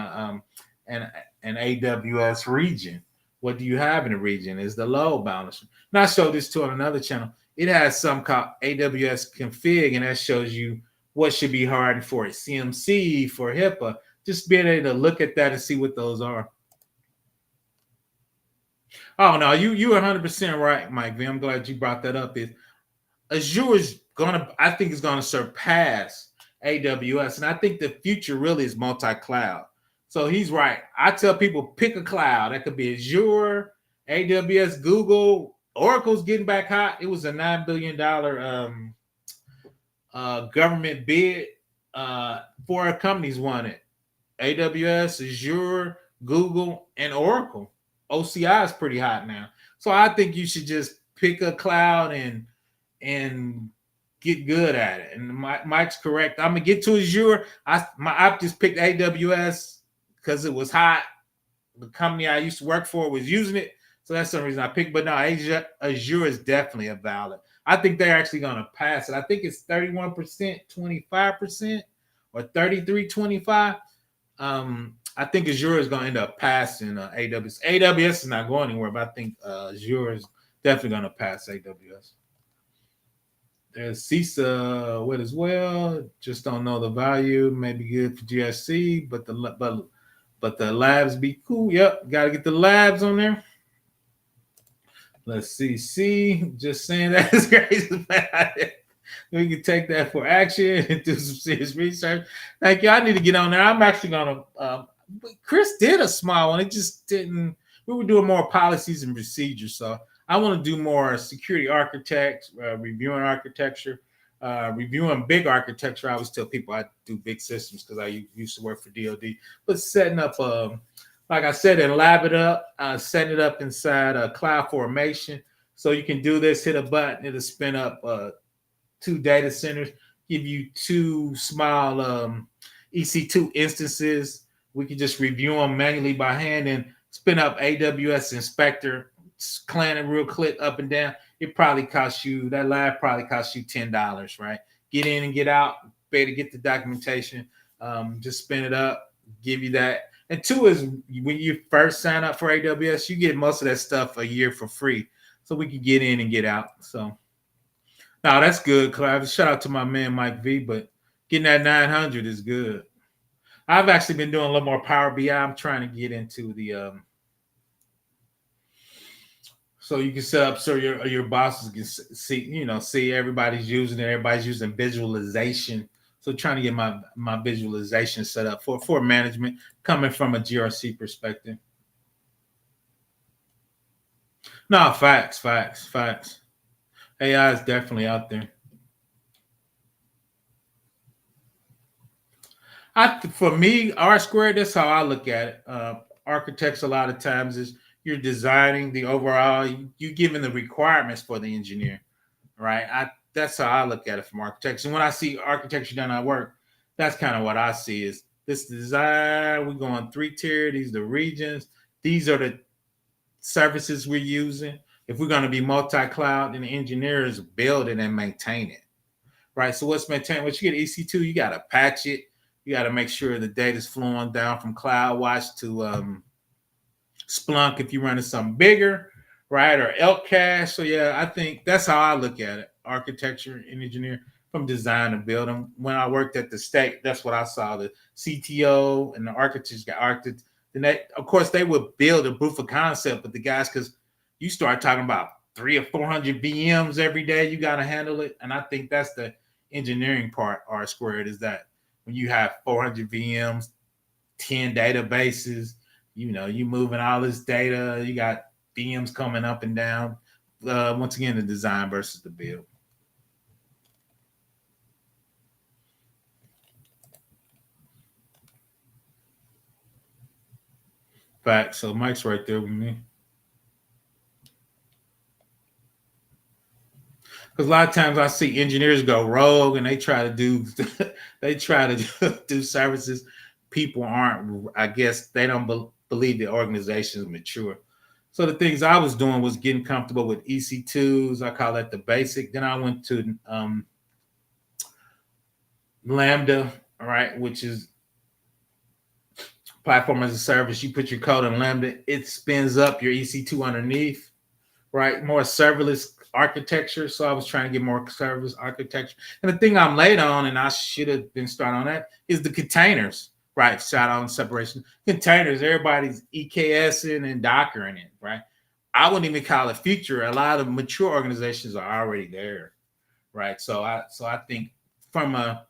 an AWS region. What do you have in the region? Is the load balancer. Now I showed this to on another channel. It has some called AWS config, and that shows you what should be hardened for it. CMC, for HIPAA. Just being able to look at that and see what those are. Oh no, you 100% right, Mike V. I'm glad you brought that up. Azure is I think is gonna surpass AWS, and I think the future really is multi-cloud. So he's right. I tell people pick a cloud. That could be Azure, AWS, Google. Oracle's getting back hot. It was a $9 billion government bid. 4 companies won it: AWS, Azure, Google, and Oracle. OCI is pretty hot now. So I think you should just pick a cloud and get good at it. And Mike's correct. I'm gonna get to Azure. I just picked AWS because it was hot. The company I used to work for was using it, so that's the reason I picked. But no, Azure is definitely a valid. I think they're actually gonna pass it. I think it's 31%, 25%, or 33-25. I think Azure is gonna end up passing AWS. AWS is not going anywhere, but I think Azure is definitely gonna pass AWS. There's CISA with as well. Just don't know the value. Maybe good for GRC, but the labs be cool. Yep, got to get the labs on there. Let's see. C, just saying that is crazy. We can take that for action and do some serious research. Thank you. I need to get on there. I'm actually gonna. Chris did a small one. It just didn't. We were doing more policies and procedures, so I want to do more security architects, reviewing architecture, reviewing big architecture. I always tell people I do big systems because I used to work for DoD. But setting up, like I said, and lab it up, setting it up inside a cloud formation. So you can do this, hit a button, it'll spin up 2 data centers, give you 2 small EC2 instances. We can just review them manually by hand and spin up AWS Inspector, clan it real quick up and down. It probably costs you, that lab probably costs you $10, right? Get in and get out, better get the documentation, just spin it up, give you that. And 2 is when you first sign up for AWS, you get most of that stuff a year for free. So we can get in and get out. So now that's good, Clive. Shout out to my man Mike V, but getting that 900 is good. I've actually been doing a little more Power BI. I'm trying to get into the so you can set up so your bosses can see everybody's using it. Everybody's using visualization. So trying to get my visualization set up for management coming from a GRC perspective. No, facts. AI is definitely out there. For me, R squared, that's how I look at it. Architects a lot of times is you're designing the overall, you giving the requirements for the engineer, right? That's how I look at it from architects. And when I see architecture done at work, that's kind of what I see is This design, we're going 3-tier. These are the regions. These are the services we're using. If we're going to be multi-cloud, then the engineers build it and maintain it, right? So what's maintained? Once you get EC2, you got to patch it. You got to make sure the data is flowing down from CloudWatch to Splunk if you're running something bigger, right? Or Elk Cache. So yeah, I think that's how I look at it. Architecture and engineer from design to build them. When I worked at the state, that's what I saw. The CTO and the architects got architects. Then they, of course, they would build a proof of concept, but the guys, because you start talking about 300 or 400 VMs every day, you got to handle it. And I think that's the engineering part, R squared, is that when you have 400 VMs, 10 databases, you know, you moving all this data, you got VMs coming up and down. Once again, the design versus the build. Fact. So Mike's right there with me. Because a lot of times I see engineers go rogue and they try to do do services. People aren't, I guess they don't believe the organization is mature. So the things I was doing was getting comfortable with EC2s. I call that the basic. Then I went to Lambda, all right, which is platform as a service. You put your code in Lambda, it spins up your EC2 underneath, right? More serverless architecture. So I was trying to get more serverless architecture. And the thing I'm late on, and I should have been starting on that, is the containers, right? Shout out on separation. Containers, everybody's EKSing and Dockering it, right? I wouldn't even call it future. A lot of mature organizations are already there, right? So I think from a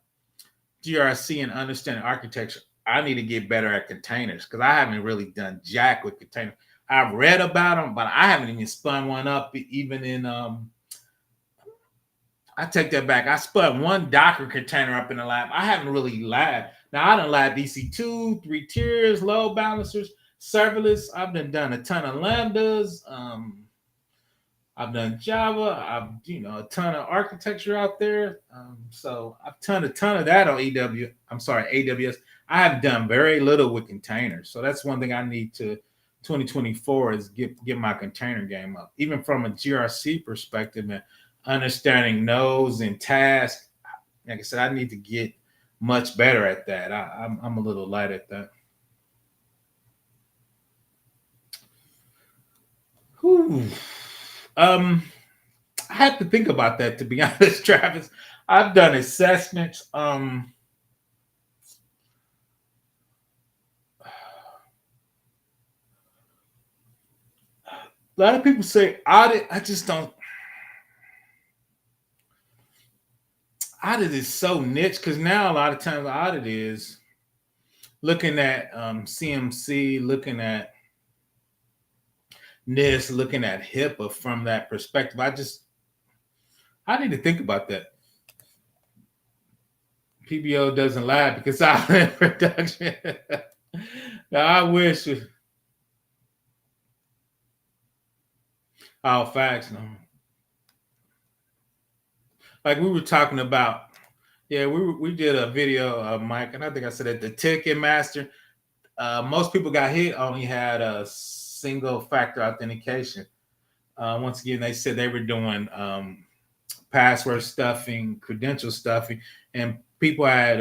GRC and understanding architecture, I need to get better at containers because I haven't really done jack with containers. I've read about them, but I haven't even spun one up. Even in I take that back. I spun one Docker container up in the lab. I haven't really labbed. Now I done labbed EC2, 3 tiers, load balancers, serverless. I've done a ton of lambdas. I've done Java. I've a ton of architecture out there. So I've done a ton of that on AWS. I have done very little with containers. So that's one thing I need to 2024 is get my container game up. Even from a GRC perspective and understanding nodes and tasks. Like I said, I need to get much better at that. I'm a little light at that. Whew. I have to think about that, to be honest, Travis. I've done assessments. A lot of people say audit. I just don't. Audit is so niche because now a lot of times audit is looking at CMC, looking at NIST, looking at HIPAA from that perspective. I need to think about that. PBO doesn't lie because I'm in production. Now, I wish. All facts, no. Like we were talking about, yeah, we did a video, Mike, and I think I said that the Ticket Master, most people got hit only had a single factor authentication. Once again, they said they were doing password stuffing, credential stuffing, and people had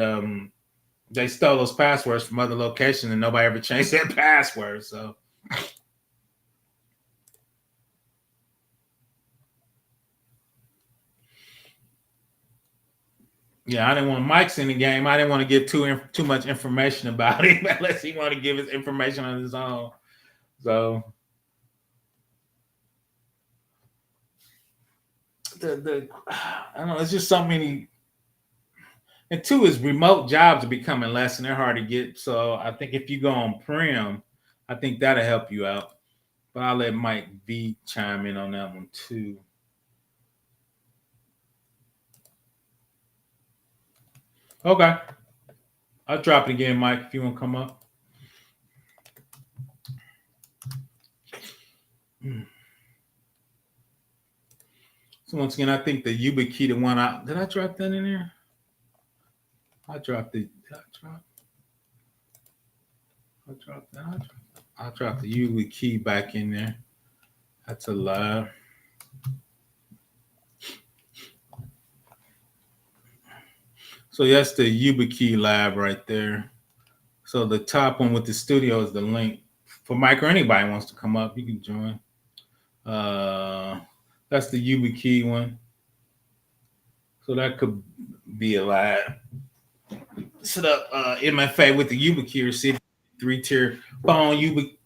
they stole those passwords from other locations, and nobody ever changed their password. So. Yeah, I didn't want Mike's in the game. I didn't want to give too much information about him unless he wanted to give his information on his own. So I don't know. It's just so many. And two is remote jobs are becoming less and they're hard to get. So I think if you go on prem, I think that'll help you out. But I'll let Mike V chime in on that one too. Okay. I'll drop it again, Mike, if you want to come up. So once again, I think the YubiKey, the one did I drop that in there? I dropped it. Did I drop? I'll drop the YubiKey back in there. That's a live. So that's the YubiKey lab right there. So the top one with the studio is the link for Mike or anybody wants to come up. You can join. That's the YubiKey one. So that could be a lab. Set up MFA with the YubiKey receiver, 3-tier phone, YubiKey,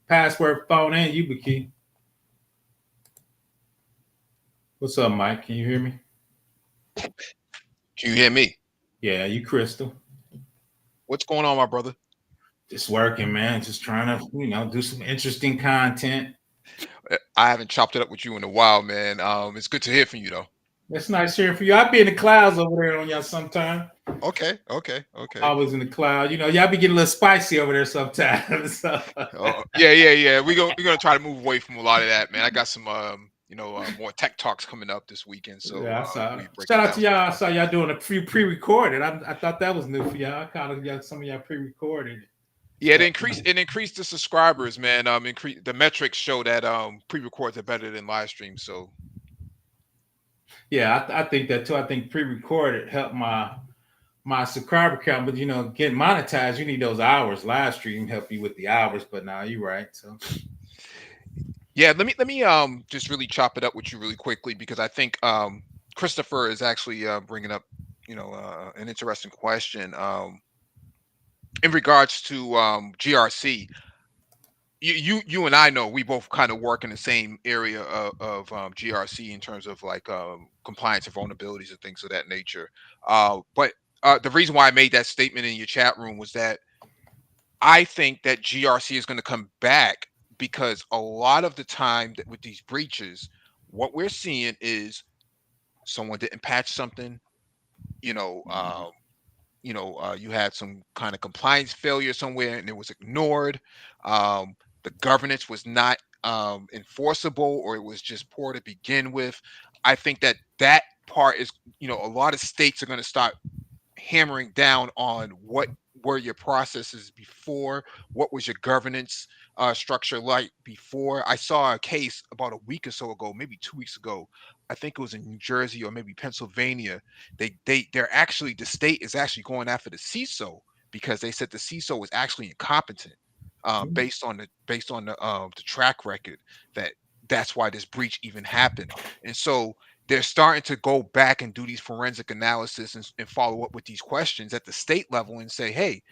password, phone, and YubiKey. What's up, Mike? Can you hear me? Can you hear me? Yeah, you Crystal. What's going on, my brother? Just working, man. Just trying to, do some interesting content. I haven't chopped it up with you in a while, man. It's good to hear from you, though. It's nice hearing from you. I'll be in the clouds over there on y'all sometime. Okay. Always in the cloud. Y'all be getting a little spicy over there sometimes. So. Yeah. We're gonna try to move away from a lot of that, man. I got some more tech talks coming up this weekend, so yeah, I saw. we break Shout it out down. to y'all. I saw y'all doing a few pre-recorded. I thought that was new for y'all. I kind of got some of y'all pre-recorded. Yeah, it increased the subscribers, man. The metrics show that pre-records are better than live streams. So yeah, I think that too. I think pre-recorded helped my subscriber count, but getting monetized, you need those hours. Live stream help you with the hours, but now you're right. So yeah, let me just really chop it up with you really quickly, because I think Christopher is actually bringing up an interesting question. In regards to GRC, you and I know we both kind of work in the same area of GRC in terms of like compliance and vulnerabilities and things of that nature. But the reason why I made that statement in your chat room was that I think that GRC is going to come back, because a lot of the time that with these breaches, what we're seeing is someone didn't patch something, you know, you had some kind of compliance failure somewhere and it was ignored. The governance was not enforceable, or it was just poor to begin with. I think that part is, a lot of states are going to start hammering down on what were your processes before, what was your governance structure like before. I saw a case about a week or so ago, maybe 2 weeks ago. I think it was in New Jersey or maybe Pennsylvania. The state is actually going after the CISO, because they said the CISO was actually incompetent, based on the track record, that's why this breach even happened. And so they're starting to go back and do these forensic analysis and follow up with these questions at the state level and say, hey,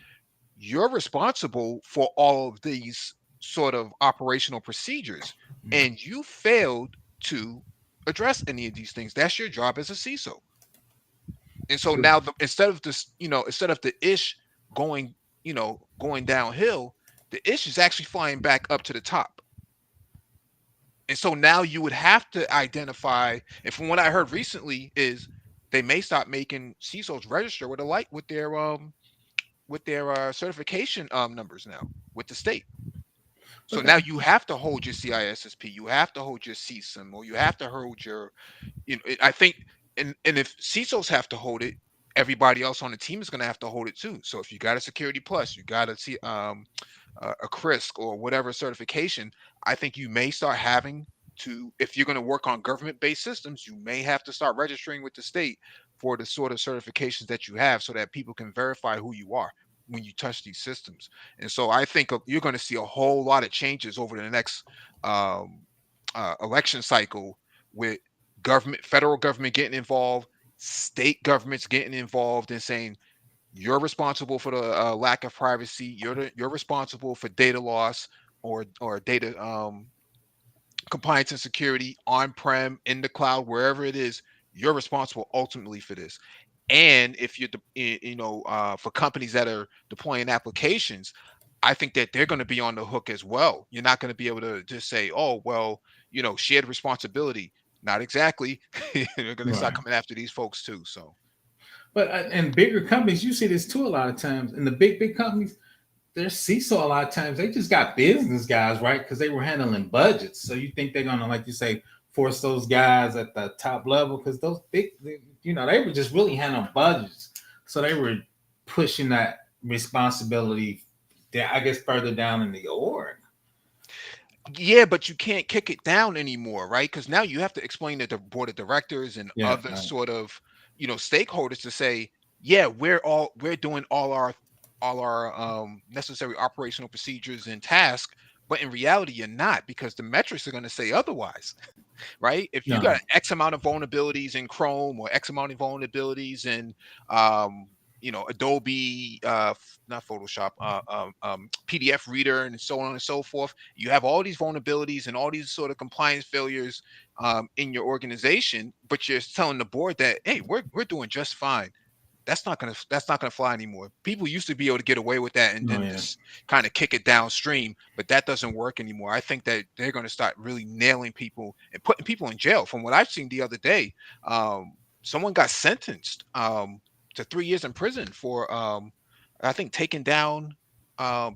you're responsible for all of these sort of operational procedures, and you failed to address any of these things. That's your job as a CISO. And so now, instead of the ish going, going downhill, the ish is actually flying back up to the top. And so now you would have to identify, and from what I heard recently is they may start making CISOs register with their certification numbers now with the state. So now you have to hold your CISSP, you have to hold your CSIM, or you have to hold your, I think, and if CISOs have to hold it, everybody else on the team is going to have to hold it too. So if you got a Security Plus, you got a CRISC or whatever certification, I think you may start having to, if you're going to work on government-based systems, you may have to start registering with the state for the sort of certifications that you have, so that people can verify who you are when you touch these systems. And so I think you're going to see a whole lot of changes over the next election cycle, with federal government getting involved, state governments getting involved, and saying, you're responsible for the lack of privacy. You're responsible for data loss, or data compliance and security on-prem, in the cloud, wherever it is. You're responsible ultimately for this. And if you're, for companies that are deploying applications, I think that they're going to be on the hook as well. You're not going to be able to just say, oh, well, shared responsibility. Not exactly. They're going to start coming after these folks too. So. But in bigger companies, you see this too a lot of times. In the big companies, their CISO a lot of times, they just got business guys, right? Because they were handling budgets. So you think they're gonna, like you say, force those guys at the top level? Because those they were just really handling budgets. So they were pushing that responsibility I guess further down in the org. Yeah, but you can't kick it down anymore, right? Because now you have to explain to the board of directors and Yeah, other right. sort of, stakeholders to say, yeah, we're doing all our necessary operational procedures and tasks, but in reality, you're not because the metrics are going to say otherwise. Right? If you got No, X amount of vulnerabilities in Chrome or X amount of vulnerabilities in Adobe, not Photoshop, PDF reader, and so on and so forth. You have all these vulnerabilities and all these sort of compliance failures in your organization, but you're telling the board that, hey, we're doing just fine. That's not gonna fly anymore. People used to be able to get away with that and no, then yeah, just kind of kick it downstream, but that doesn't work anymore. I think that they're going to start really nailing people and putting people in jail. From what I've seen the other day, someone got sentenced to 3 years in prison for I think taking down,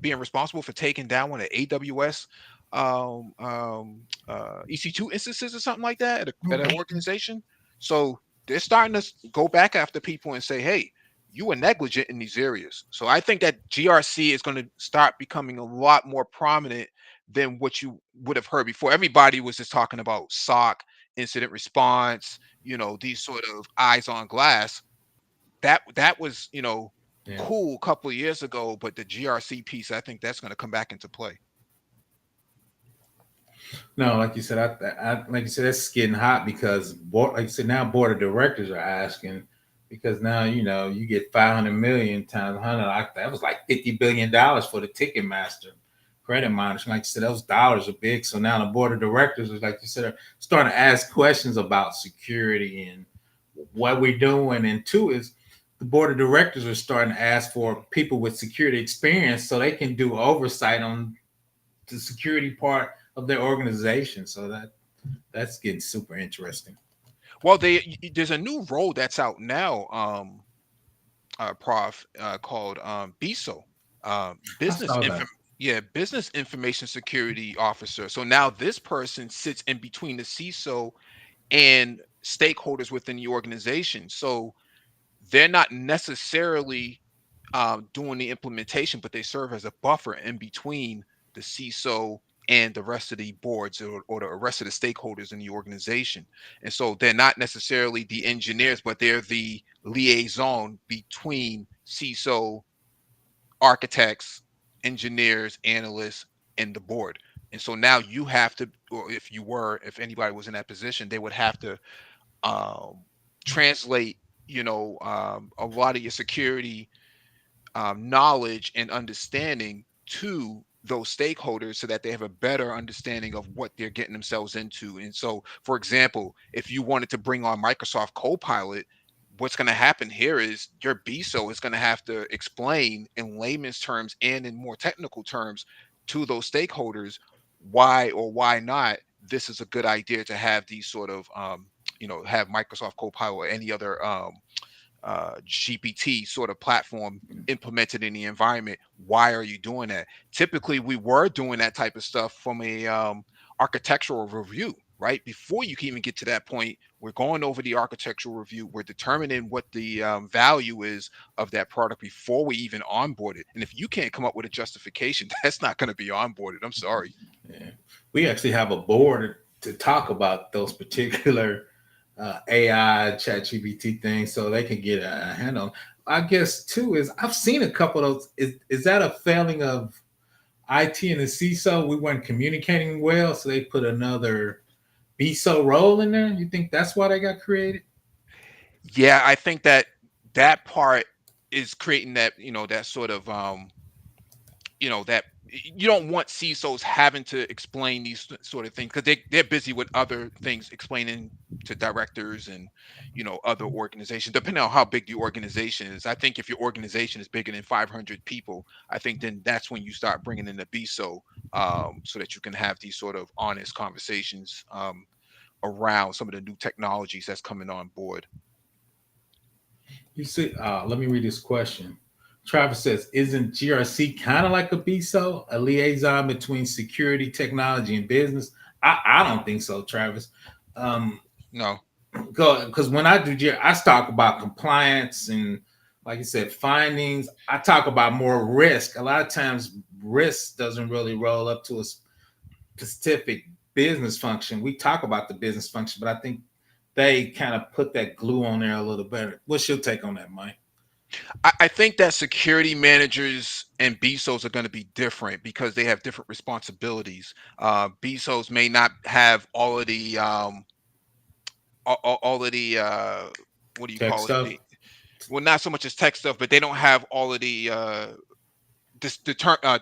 being responsible for taking down one of AWS EC2 instances or something like that at an okay. organization. So they're starting to go back after people and say, hey, you were negligent in these areas. So I think that GRC is going to start becoming a lot more prominent than what you would have heard before. Everybody was just talking about SOC, incident response, these sort of eyes on glass. That was, Yeah. cool a couple of years ago, but the GRC piece, I think that's going to come back into play. No, like you said, like you said, that's getting hot because, like you said, now board of directors are asking because now you get 500 million times 100. That was like $50 billion for the Ticketmaster credit monitoring. Like you said, those dollars are big. So now the board of directors is, like you said, are starting to ask questions about security and what we're doing. And two is the board of directors are starting to ask for people with security experience so they can do oversight on the security part of their organization. So that's getting super interesting. Well, there's a new role that's out now, Prof, called BISO, I saw that. Business Information Security Officer. So now this person sits in between the CISO and stakeholders within the organization. So they're not necessarily doing the implementation, but they serve as a buffer in between the CISO and the rest of the boards or the rest of the stakeholders in the organization. And so they're not necessarily the engineers, but they're the liaison between CISO, architects, engineers, analysts, and the board. And so now you have to, or if anybody was in that position, they would have to um, translate, a lot of your security knowledge and understanding to those stakeholders so that they have a better understanding of what they're getting themselves into. And so, for example, if you wanted to bring on Microsoft Copilot, what's going to happen here is your BISO is going to have to explain in layman's terms and in more technical terms to those stakeholders why or why not this is a good idea to have these sort of have Microsoft Copilot or any other GPT sort of platform implemented in the environment. Why are you doing that? Typically, we were doing that type of stuff from a architectural review, right? Before you can even get to that point, we're going over the architectural review. We're determining what the value is of that product before we even onboard it. And if you can't come up with a justification, that's not going to be onboarded. I'm sorry. Yeah. We actually have a board to talk about those particular AI chat GPT things so they can get a handle. I guess too is I've seen a couple of those. Is that a failing of IT and the CISO? We weren't communicating well, so they put another BISO role in there. You think that's why they got created? Yeah, I think that that part is creating that, that sort of that you don't want CISOs having to explain these sort of things because they're busy with other things explaining to directors and other organizations depending on how big the organization is. I think if your organization is bigger than 500 people, I think then that's when you start bringing in the BISO, so that you can have these sort of honest conversations around some of the new technologies that's coming on board. You see, let me read this question. Travis says, "Isn't GRC kind of like a BISO, a liaison between security, technology, and business?" I don't think so, Travis. Um, No. because when I do GRC, I talk about compliance and like you said, findings. I talk about more risk. A lot of times, risk doesn't really roll up to a specific business function. We talk about the business function, but I think they kind of put that glue on there a little better. What's your take on that, Mike? I think that security managers and BSOs are going to be different because they have different responsibilities. BSOs may not have all of the all of the what do you Tech call it? stuff. Well, not so much as tech stuff, but they don't have all of the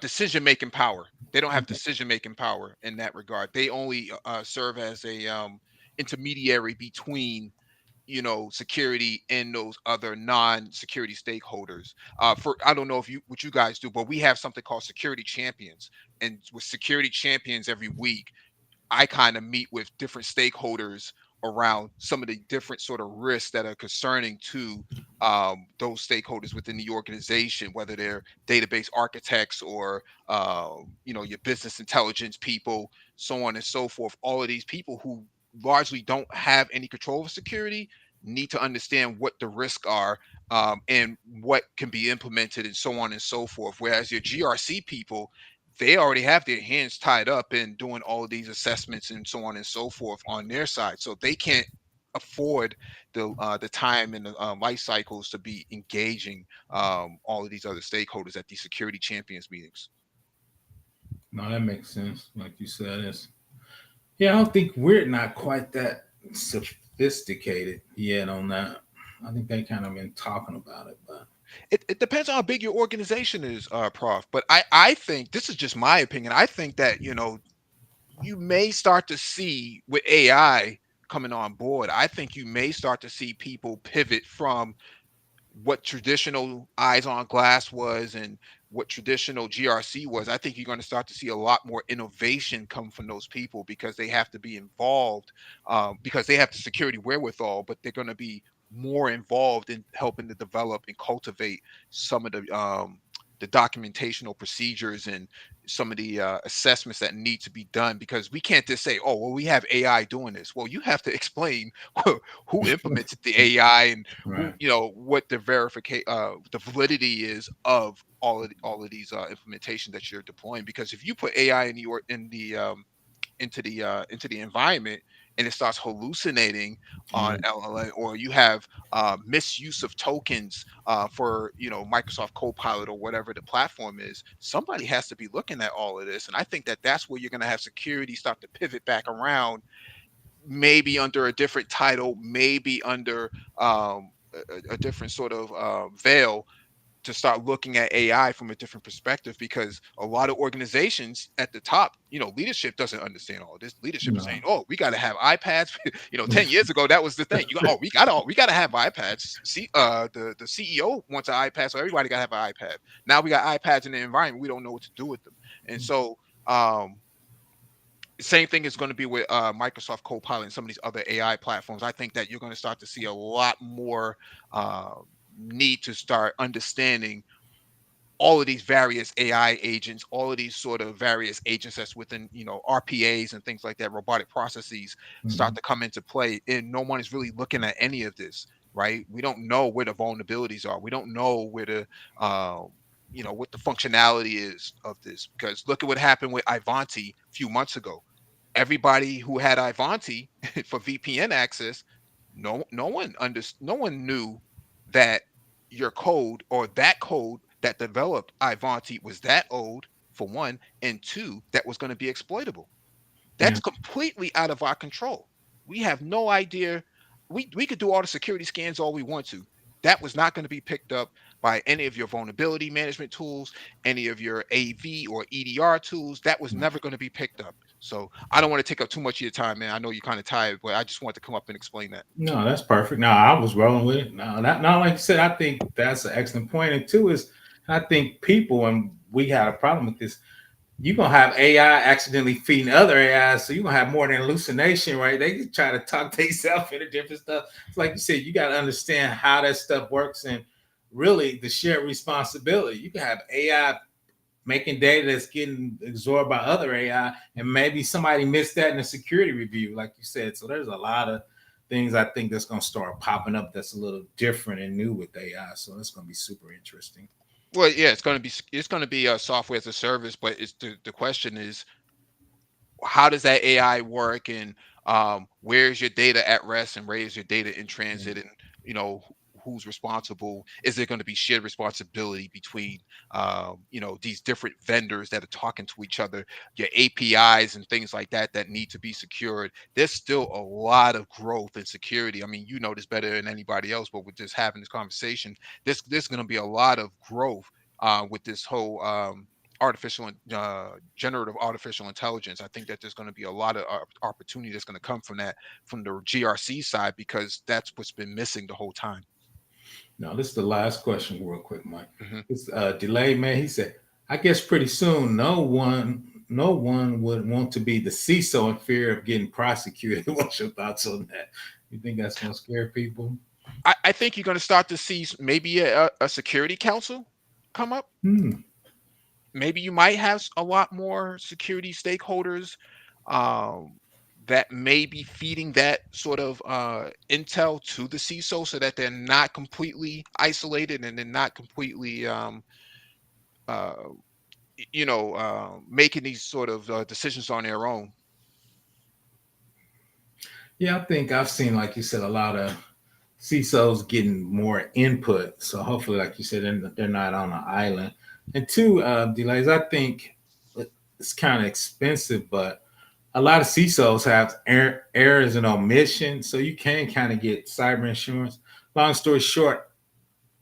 decision making power. They don't have Okay. decision making power in that regard. They only serve as a intermediary between security and those other non-security stakeholders. For I don't know if you what you guys do, but we have something called security champions, and with security champions every week I kind of meet with different stakeholders around some of the different sort of risks that are concerning to those stakeholders within the organization, whether they're database architects or your business intelligence people, so on and so forth. All of these people who largely don't have any control over security need to understand what the risks are, and what can be implemented and so on and so forth. Whereas your GRC people, they already have their hands tied up in doing all of these assessments and so on and so forth on their side, so they can't afford the time and the life cycles to be engaging all of these other stakeholders at these security champions meetings. No, that makes sense. Like you said, it's yeah. I don't think we're not quite that sophisticated yet on that. I think they kind of been talking about it, but It depends on how big your organization is, Prof. But I think this is just my opinion. I think that you may start to see with AI coming on board. I think you may start to see people pivot from what traditional eyes on glass was and what traditional GRC was. I think you're going to start to see a lot more innovation come from those people because they have to be involved, because they have the security wherewithal, but they're going to be more involved in helping to develop and cultivate some of the documentational procedures and some of the assessments that need to be done, because we can't just say, oh well, we have AI doing this. Well, you have to explain who implemented the AI and who, right. what the verification, the validity is of all of these implementation that you're deploying. Because if you put AI in into the environment and it starts hallucinating on Mm, LLM, or you have misuse of tokens for Microsoft Copilot or whatever the platform is, somebody has to be looking at all of this. And I think that that's where you're going to have security start to pivot back around, maybe under a different title, maybe under a different sort of veil, to start looking at AI from a different perspective, because a lot of organizations at the top, leadership doesn't understand all of this. Leadership is saying, no. "Oh, we got to have iPads." 10 years ago, that was the thing. Oh, we got to have iPads. See, the CEO wants an iPad, so everybody got to have an iPad. Now we got iPads in the environment. We don't know what to do with them, and so same thing is going to be with Microsoft Copilot and some of these other AI platforms. I think that you're going to start to see a lot more uh, need to start understanding all of these various AI agents, all of these sort of various agents that's within, RPAs and things like that, robotic processes start Mhm. to come into play. And no one is really looking at any of this, right? We don't know where the vulnerabilities are. We don't know where what the functionality is of this. Because look at what happened with Ivanti a few months ago. Everybody who had Ivanti for VPN access, no one knew that your code, or that code that developed Ivanti, was that old, for one, and two, that was going to be exploitable. Yeah. That's completely out of our control. We have no idea. We could do all the security scans all we want to. That was not going to be picked up by any of your vulnerability management tools, any of your AV or EDR tools. That was never going to be picked up. So I don't want to take up too much of your time, man. I know you're kind of tired, but I just wanted to come up and explain that. No, that's perfect. No, I was rolling with it. No, that no, like you said, I think that's an excellent point. And two is, I think people, and we had a problem with this. You're gonna have AI accidentally feeding other AIs, so you're gonna have more than hallucination, right? They can try to talk themselves into different stuff. It's like you said, you got to understand how that stuff works and really the shared responsibility. You can have AI making data that's getting absorbed by other AI, and maybe somebody missed that in a security review, like you said. So there's a lot of things I think that's going to start popping up that's a little different and new with AI. So it's going to be super interesting. Well, yeah, it's going to be a software as a service, but it's the question is, how does that AI work, and where's your data at rest and where's your data in transit, and who's responsible? Is there going to be shared responsibility between these different vendors that are talking to each other, your APIs and things like that that need to be secured? There's still a lot of growth in security. I mean, you know this better than anybody else, but with just having this conversation, there's going to be a lot of growth with this whole generative artificial intelligence. I think that there's going to be a lot of opportunity that's going to come from that, from the GRC side, because that's what's been missing the whole time. Now, this is the last question, real quick, Mike. Hmm. It's delayed, man. He said, "I guess pretty soon, no one would want to be the CISO in fear of getting prosecuted." What's your thoughts on that? You think that's going to scare people? I think you're going to start to see maybe a security council come up. Hmm. Maybe you might have a lot more security stakeholders um, that may be feeding that sort of intel to the CISO, so that they're not completely isolated and they're not completely uh, making these sort of decisions on their own. Yeah, I think I've seen, like you said, a lot of CISOs getting more input. So hopefully, like you said, they're not on an island. And two, delays. I think it's kind of expensive, but a lot of CISOs have errors and omissions, so you can kind of get cyber insurance. Long story short,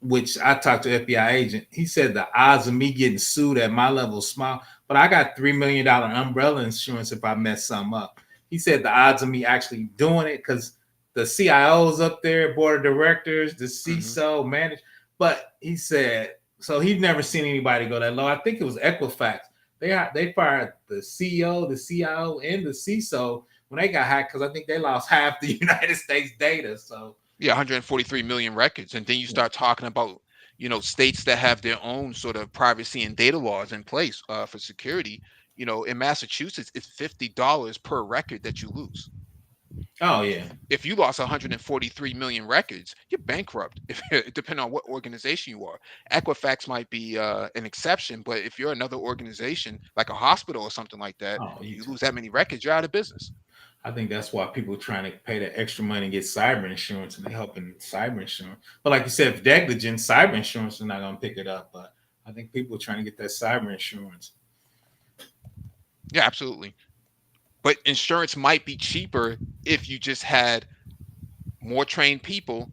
which I talked to FBI agent, he said the odds of me getting sued at my level is small, but I got $3 million umbrella insurance if I mess something up. He said the odds of me actually doing it, because the CIOs up there, board of directors, the Hmm. CISO, manager. But he said, so he'd never seen anybody go that low. I think it was Equifax. They fired the CEO, the CIO, and the CISO when they got hacked, because I think they lost half the United States data. So Yeah, 143 million records, and then you yeah. start talking about states that have their own sort of privacy and data laws in place for security. In Massachusetts, it's $50 per record that you lose. Oh yeah. If you lost 143 million records, you're bankrupt. If depending on what organization you are, Equifax might be an exception, but if you're another organization like a hospital or something like that, Oh, you you too. lose that many records, you're out of business. I think that's why people are trying to pay the extra money and get cyber insurance, and they're helping cyber insurance. But like you said, if negligent, cyber insurance is not going to pick it up. But I think people are trying to get that cyber insurance. Yeah, absolutely. But insurance might be cheaper if you just had more trained people,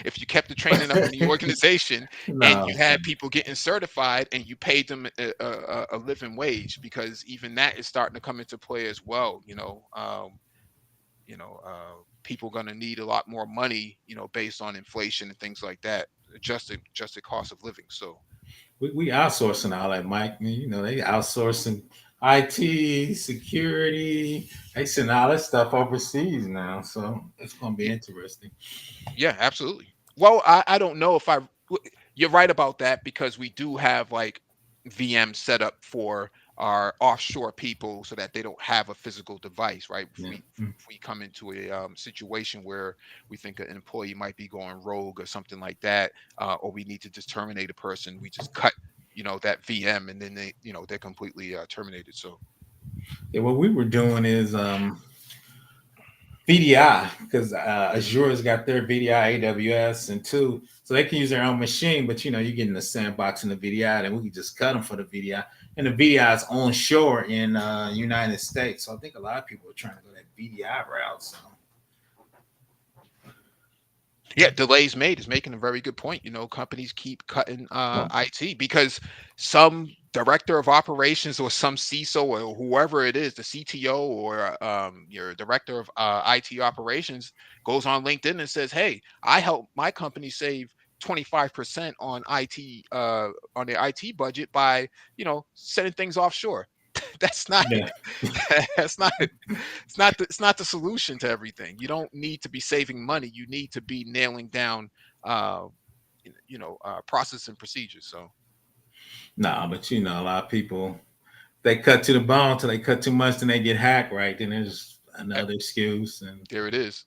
if you kept the training up in the organization and No, you had people getting certified and you paid them a living wage, because even that is starting to come into play as well. People going to need a lot more money, based on inflation and things like that, adjusted cost of living. So we outsourcing all that, Mike. I mean, they outsourcing IT, security. They send all that stuff overseas now, so it's going to be interesting. yeah, absolutely. Well, I don't know if you're right about that, because we do have like VM set up for our offshore people so that they don't have a physical device, right? If Yeah. we if we come into a situation where we think an employee might be going rogue or something like that, or we need to just terminate a person, we just cut, that VM, and then they're completely terminated. So Yeah, what we were doing is VDI, because mhm. Azure's got their VDI, AWS, and two, so they can use their own machine. But you get in the sandbox in the VDI, and we can just cut them for the VDI. And the VDI is onshore in United States, so I think a lot of people are trying to go that VDI route. So Yeah, delays made is making a very good point. Companies keep cutting IT because some director of operations or some CISO or whoever it is, the CTO or your director of IT operations, goes on LinkedIn and says, "Hey, I helped my company save 25% on IT on their IT budget by sending things offshore." That's not yeah, that's not it's not the solution to everything. You don't need to be saving money. You need to be nailing down uh process and procedures. So nah, but a lot of people, they cut to the bone till they cut too much, then they get hacked. Right, then there's eh, another excuse, and there it is.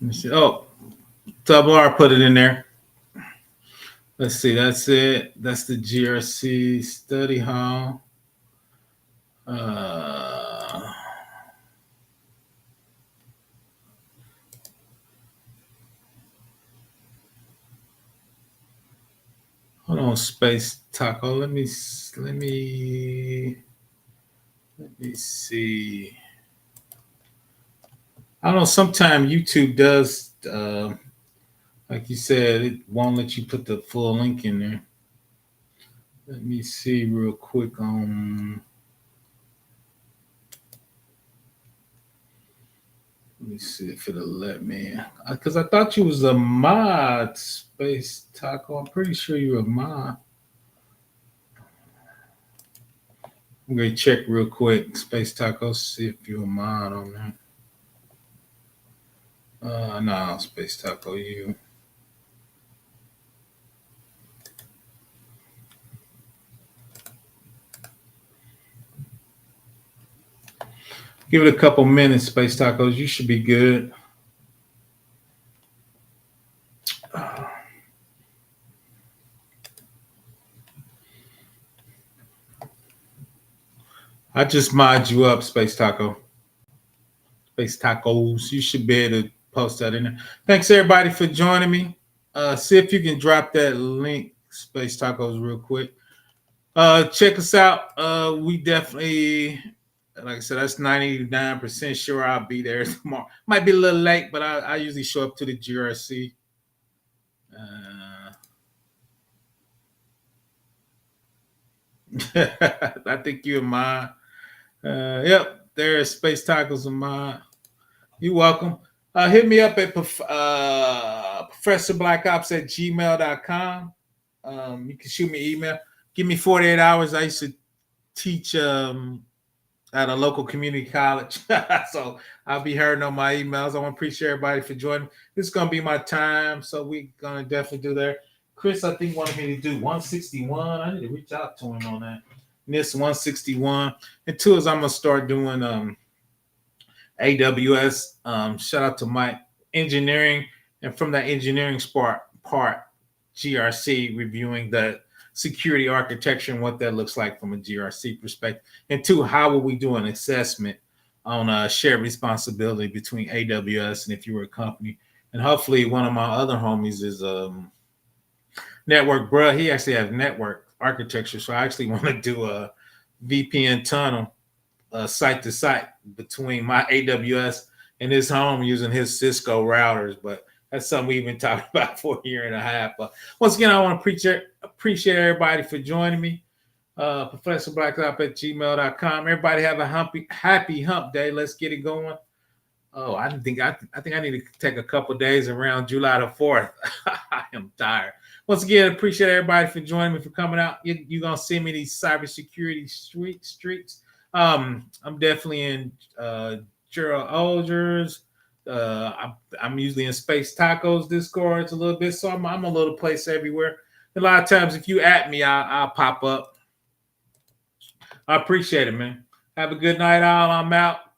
Let me see. Oh, Double R put it in there. Let's see. That's it. That's the GRC study hall. Hold on, Space Taco. Let me see. I don't know. Sometimes YouTube does, like you said, it won't let you put the full link in there. Let me see real quick on. Let me see if it'll let me. Because I thought you was a mod, Space Taco. I'm pretty sure you're a mod. I'm going to check real quick, Space Taco, see if you're a mod on there. No, Space Taco, you. Give it a couple minutes, Space Tacos. You should be good. I just mod you up, Space Taco. Space Tacos. You should be able to post that in there. Thanks, everybody, for joining me. See if you can drop that link, Space Tacos, real quick. Check us out. We definitely, like I said, that's 99% sure I'll be there tomorrow. Might be a little late, but I usually show up to the GRC. I think you're mine. Yep, there's Space Tacos and mine. You're welcome. Hit me up at ProfessorBlackOps@gmail.com. You can shoot me an email. Give me 48 hours. I used to teach at a local community college. So I'll be hearing on my emails. I want to appreciate everybody for joining. This is going to be my time. So we're going to definitely do that. Chris, I think, wanted me to do 161. I need to reach out to him on that. NIST 161. And two is I'm going to start doing AWS. Shout out to Mike Engineering. And from that engineering part, GRC, reviewing the security architecture and what that looks like from a GRC perspective. And two, how will we do an assessment on shared responsibility between AWS and if you were a company? And hopefully one of my other homies is Network Bruh. He actually has network architecture. So I actually want to do a VPN tunnel site to site between my AWS and his home using his Cisco routers. But that's something we've been talking about for a year and a half. But once again, I want to appreciate everybody for joining me. ProfessorBlackOps@gmail.com. Everybody have a happy hump day. Let's get it going. Oh, I think I need to take a couple days around July the 4th. I am tired. Once again, appreciate everybody for joining me, for coming out. You're gonna see me these cybersecurity streets. I'm definitely in Gerald Alger's. I'm usually in Space Tacos Discords a little bit, so I'm a little place everywhere. A lot of times, if you at me, I'll pop up. I appreciate it, man. Have a good night, all. I'm out. Thank